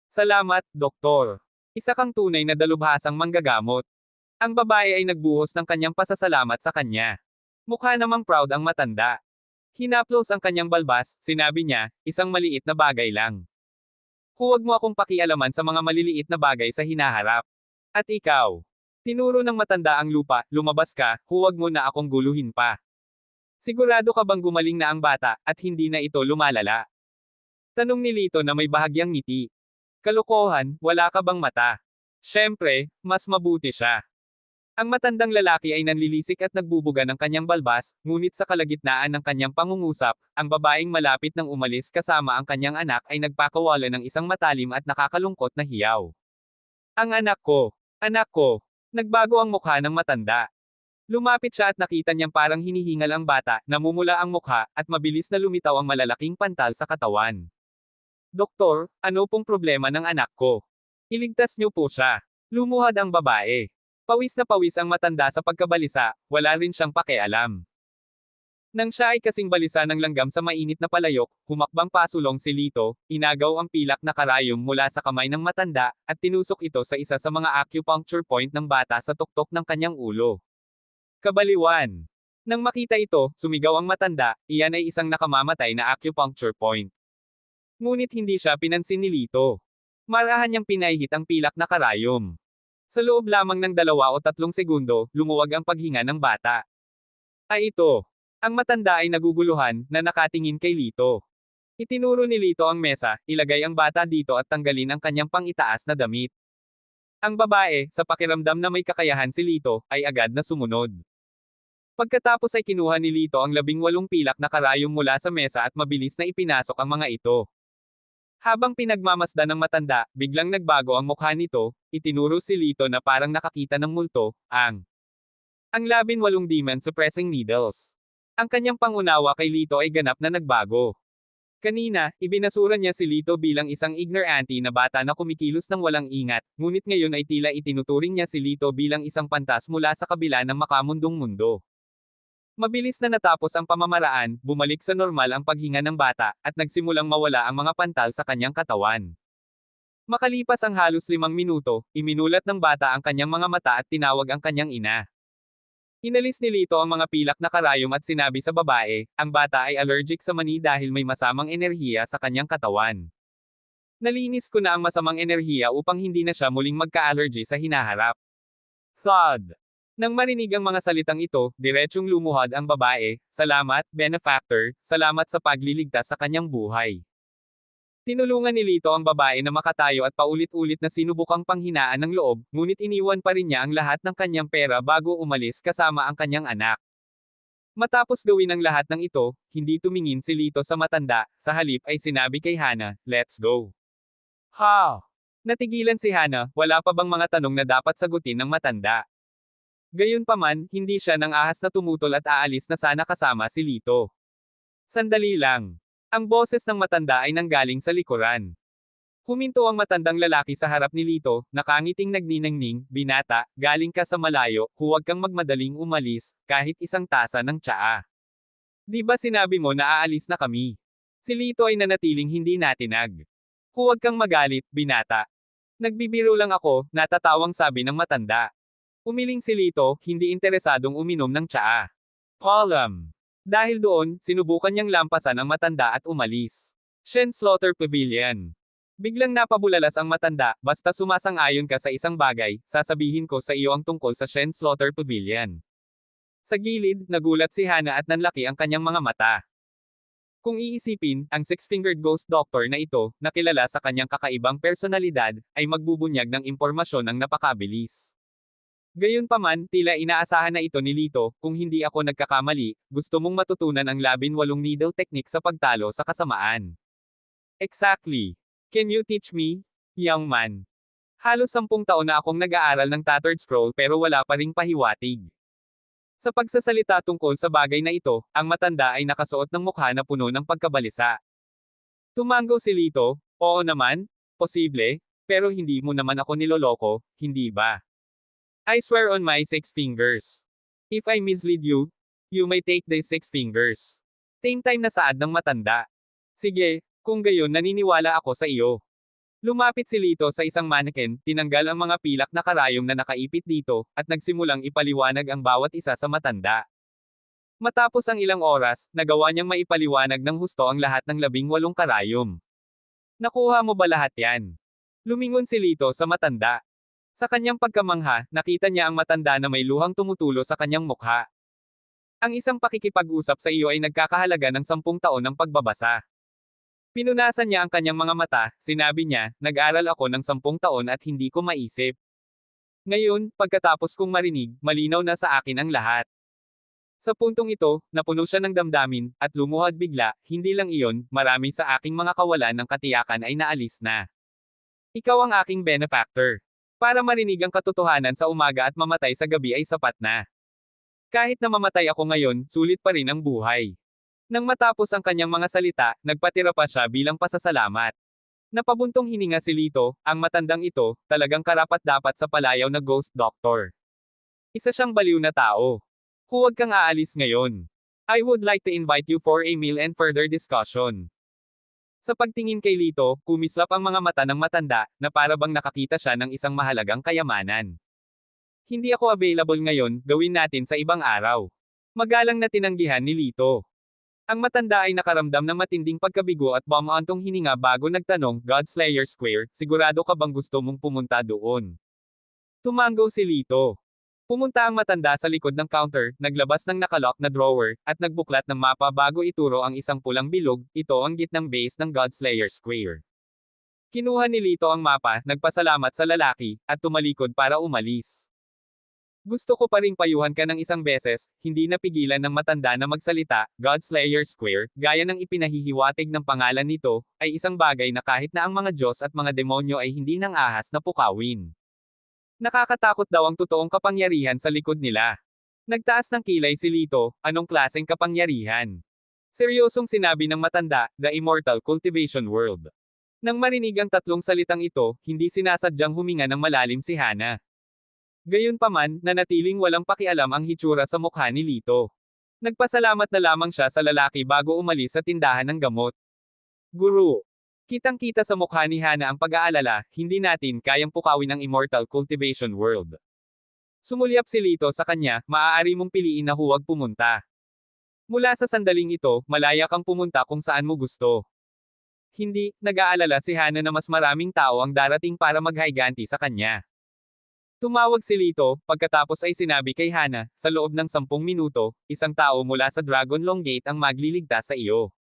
Salamat, doktor. Isa kang tunay na dalubhasang manggagamot. Ang babae ay nagbuhos ng kanyang pasasalamat sa kanya. Mukha namang proud ang matanda. Hinaplos ang kanyang balbas, sinabi niya, isang maliit na bagay lang. Huwag mo akong pakialaman sa mga maliliit na bagay sa hinaharap. At ikaw. Tinuro ng matanda ang lupa, lumabas ka, huwag mo na akong guluhin pa. Sigurado ka bang gumaling na ang bata, at hindi na ito lumalala? Tanong ni Lito na may bahagyang ngiti. Kalokohan, wala ka bang mata? Siyempre, mas mabuti siya. Ang matandang lalaki ay nanlilisik at nagbubuga ng kanyang balbas, ngunit sa kalagitnaan ng kanyang pangungusap, ang babaeng malapit nang umalis kasama ang kanyang anak ay nagpakawala ng isang matalim at nakakalungkot na hiyaw. Ang anak ko, nagbago ang mukha ng matanda. Lumapit siya at nakita niyang parang hinihingal ang bata, namumula ang mukha, at mabilis na lumitaw ang malalaking pantal sa katawan. Doktor, ano pong problema ng anak ko? Iligtas niyo po siya. Lumuhad ang babae. Pawis na pawis ang matanda sa pagkabalisa, wala rin siyang pakialam. Nang siya ay kasing balisa ng langgam sa mainit na palayok, humakbang pasulong si Lito, inagaw ang pilak na karayom mula sa kamay ng matanda, at tinusok ito sa isa sa mga acupuncture point ng bata sa tuktok ng kanyang ulo. Kabaliwan. Nang makita ito, sumigaw ang matanda, iyan ay isang nakamamatay na acupuncture point. Ngunit hindi siya pinansin ni Lito. Marahan niyang pinahihit ang pilak na karayom. Sa loob lamang ng 2 o 3 segundo, lumuwag ang paghinga ng bata. Ay ito. Ang matanda ay naguguluhan, na nakatingin kay Lito. Itinuro ni Lito ang mesa, ilagay ang bata dito at tanggalin ang kanyang pang-itaas na damit. Ang babae, sa pakiramdam na may kakayahan si Lito, ay agad na sumunod. Pagkatapos ay kinuha ni Lito ang 18 pilak na karayom mula sa mesa at mabilis na ipinasok ang mga ito. Habang pinagmamasdan ng matanda, biglang nagbago ang mukha nito, itinuro si Lito na parang nakakita ng multo, ang 18 demon suppressing needles. Ang kanyang pangunawa kay Lito ay ganap na nagbago. Kanina, ibinasura niya si Lito bilang isang ignorante na bata na kumikilos ng walang ingat, ngunit ngayon ay tila itinuturing niya si Lito bilang isang pantas mula sa kabila ng makamundong mundo. Mabilis na natapos ang pamamaraan, bumalik sa normal ang paghinga ng bata, at nagsimulang mawala ang mga pantal sa kanyang katawan. Makalipas ang halos 5 minuto, iminulat ng bata ang kanyang mga mata at tinawag ang kanyang ina. Inalis ni Lito ang mga pilak na karayom at sinabi sa babae, ang bata ay allergic sa mani dahil may masamang enerhiya sa kanyang katawan. Nalinis ko na ang masamang enerhiya upang hindi na siya muling magka-allergy sa hinaharap. Thud. Nang marinig ang mga salitang ito, diretsyong lumuhod ang babae, salamat, benefactor, salamat sa pagliligtas sa kanyang buhay. Tinulungan ni Lito ang babae na makatayo at paulit-ulit na sinubukang panghinaan ng loob, ngunit iniwan pa rin niya ang lahat ng kanyang pera bago umalis kasama ang kanyang anak. Matapos gawin ang lahat ng ito, hindi tumingin si Lito sa matanda, sa halip ay sinabi kay Hana, let's go. Ha! Natigilan si Hana, wala pa bang mga tanong na dapat sagutin ng matanda? Gayunpaman, hindi siya nang ahas na tumutol at aalis na sana kasama si Lito. Sandali lang. Ang boses ng matanda ay nanggaling sa likuran. Huminto ang matandang lalaki sa harap ni Lito, nakangiting nagniningning, binata, galing ka sa malayo, huwag kang magmadaling umalis, kahit isang tasa ng tsaa. Di ba sinabi mo na aalis na kami? Si Lito ay nanatiling hindi natinag. Huwag kang magalit, binata. Nagbibiro lang ako, natatawang sabi ng matanda. Umiling si Lito, hindi interesadong uminom ng tsaa. Column. Dahil doon, sinubukan niyang lampasan ang matanda at umalis. Shen Slaughter Pavilion. Biglang napabulalas ang matanda, basta sumasang-ayon ka sa isang bagay, sasabihin ko sa iyo ang tungkol sa Shen Slaughter Pavilion. Sa gilid, nagulat si Hana at nanlaki ang kanyang mga mata. Kung iisipin, ang six-fingered ghost doctor na ito, na kilala sa kanyang kakaibang personalidad, ay magbubunyag ng impormasyon ng napakabilis. Gayunpaman, tila inaasahan na ito ni Lito, kung hindi ako nagkakamali, gusto mong matutunan ang 18 needle technique sa pagtalo sa kasamaan. Exactly. Can you teach me, young man? Halos 10 taon na akong nag-aaral ng Tattered Scroll pero wala pa ring pahiwatig. Sa pagsasalita tungkol sa bagay na ito, ang matanda ay nakasuot ng mukha na puno ng pagkabalisa. Tumango si Lito, oo naman, posible, pero hindi mo naman ako niloloko, hindi ba? I swear on my 6 fingers. If I mislead you, you may take the 6 fingers. Same time na saad ng matanda. Sige, kung gayon naniniwala ako sa iyo. Lumapit si Lito sa isang mannequin, tinanggal ang mga pilak na karayom na nakaipit dito, at nagsimulang ipaliwanag ang bawat isa sa matanda. Matapos ang ilang oras, nagawa niyang maipaliwanag ng husto ang lahat ng 18 karayom. Nakuha mo ba lahat yan? Lumingon si Lito sa matanda. Sa kanyang pagkamangha, nakita niya ang matanda na may luhang tumutulo sa kanyang mukha. Ang isang pakikipag-usap sa iyo ay nagkakahalaga ng 10 taon ng pagbabasa. Pinunasan niya ang kanyang mga mata, sinabi niya, nag-aral ako ng 10 taon at hindi ko maisip. Ngayon, pagkatapos kong marinig, malinaw na sa akin ang lahat. Sa puntong ito, napuno siya ng damdamin, at lumuhod bigla, hindi lang iyon, marami sa aking mga kawalan ng katiyakan ay naalis na. Ikaw ang aking benefactor. Para marinig ang katotohanan sa umaga at mamatay sa gabi ay sapat na. Kahit na mamatay ako ngayon, sulit pa rin ang buhay. Nang matapos ang kanyang mga salita, nagpatira pa siya bilang pasasalamat. Napabuntong hininga si Lito, ang matandang ito, talagang karapat-dapat sa palayaw na ghost doctor. Isa siyang baliw na tao. Huwag kang aalis ngayon. I would like to invite you for a meal and further discussion. Sa pagtingin kay Lito, kumislap ang mga mata ng matanda, na para bang nakakita siya ng isang mahalagang kayamanan. Hindi ako available ngayon, gawin natin sa ibang araw. Magalang na tinanggihan ni Lito. Ang matanda ay nakaramdam ng matinding pagkabigo at bumantong hininga bago nagtanong, Godslayer Square, sigurado ka bang gusto mong pumunta doon? Tumango si Lito. Pumunta ang matanda sa likod ng counter, naglabas ng nakalock na drawer, at nagbuklat ng mapa bago ituro ang isang pulang bilog, ito ang gitnang base ng Godslayer Square. Kinuha ni Lito ang mapa, nagpasalamat sa lalaki, at tumalikod para umalis. Gusto ko pa ring payuhan ka ng isang beses, hindi napigilan ng matanda na magsalita, Godslayer Square, gaya ng ipinahihiwatig ng pangalan nito, ay isang bagay na kahit na ang mga Diyos at mga demonyo ay hindi nang ahas na pukawin. Nakakatakot daw ang totoong kapangyarihan sa likod nila. Nagtaas ng kilay si Lito, anong klaseng kapangyarihan? Seryosong sinabi ng matanda, The Immortal Cultivation World. Nang marinig ang tatlong salitang ito, hindi sinasadyang huminga ng malalim si Hana. Gayunpaman, nanatiling walang pakialam ang hitsura sa mukha ni Lito. Nagpasalamat na lamang siya sa lalaki bago umalis sa tindahan ng gamot. Guru. Kitang-kita sa mukha ni Hana ang pag-aalala, hindi natin kayang pukawin ang Immortal Cultivation World. Sumulyap si Lito sa kanya, maaari mong piliin na huwag pumunta. Mula sa sandaling ito, malaya kang pumunta kung saan mo gusto. Hindi, nag-aalala si Hana na mas maraming tao ang darating para maghayganti sa kanya. Tumawag si Lito, pagkatapos ay sinabi kay Hana, sa loob ng 10 minuto, isang tao mula sa Dragon Long Gate ang magliligtas sa iyo.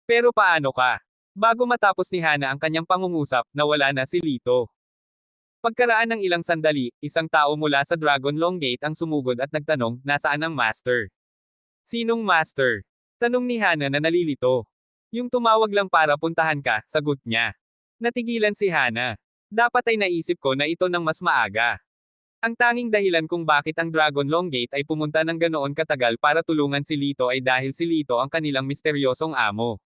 Pero paano ka? Bago matapos ni Hana ang kanyang pangungusap, nawala na si Lito. Pagkaraan ng ilang sandali, isang tao mula sa Dragon Long Gate ang sumugod at nagtanong, nasaan ang master? Sinong master? Tanong ni Hana na nalilito. Yung tumawag lang para puntahan ka, sagot niya. Natigilan si Hana. Dapat ay naisip ko na ito ng mas maaga. Ang tanging dahilan kung bakit ang Dragon Long Gate ay pumunta ng ganoon katagal para tulungan si Lito ay dahil si Lito ang kanilang misteryosong amo.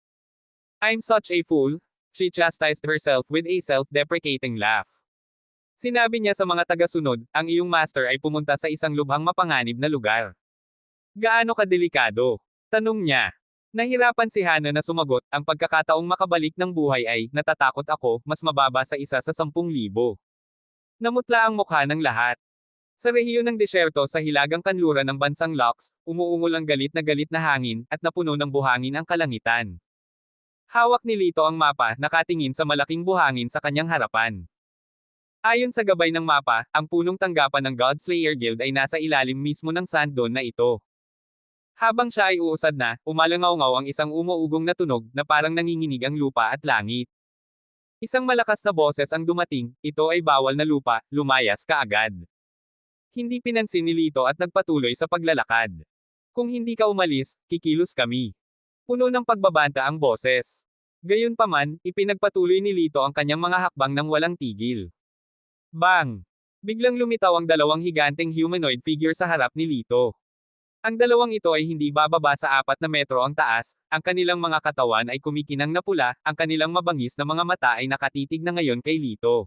I'm such a fool, she chastised herself with a self-deprecating laugh. Sinabi niya sa mga tagasunod, ang iyong master ay pumunta sa isang lubhang mapanganib na lugar. Gaano kadelikado? Tanong niya. Nahirapan si Hana na sumagot, ang pagkakataong makabalik ng buhay ay, natatakot ako, mas mababa sa 1 sa 10,000. Namutla ang mukha ng lahat. Sa rehiyon ng desyerto sa hilagang kanluran ng bansang Lux, umuungol ang galit na hangin, at napuno ng buhangin ang kalangitan. Hawak ni Lito ang mapa, nakatingin sa malaking buhangin sa kanyang harapan. Ayon sa gabay ng mapa, ang punong tanggapan ng Godslayer Guild ay nasa ilalim mismo ng sand dune na ito. Habang siya ay uusad na, umalangaw-ngaw ang isang umuugong na tunog, na parang nanginginig ang lupa at langit. Isang malakas na boses ang dumating, ito ay bawal na lupa, lumayas ka agad. Hindi pinansin ni Lito at nagpatuloy sa paglalakad. Kung hindi ka umalis, kikilos kami. Puno ng pagbabanta ang boses. Gayunpaman, ipinagpatuloy ni Lito ang kanyang mga hakbang ng walang tigil. Bang! Biglang lumitaw ang dalawang higanteng humanoid figure sa harap ni Lito. Ang dalawang ito ay hindi bababa sa 4 na metro ang taas, ang kanilang mga katawan ay kumikinang na pula, ang kanilang mabangis na mga mata ay nakatitig na ngayon kay Lito.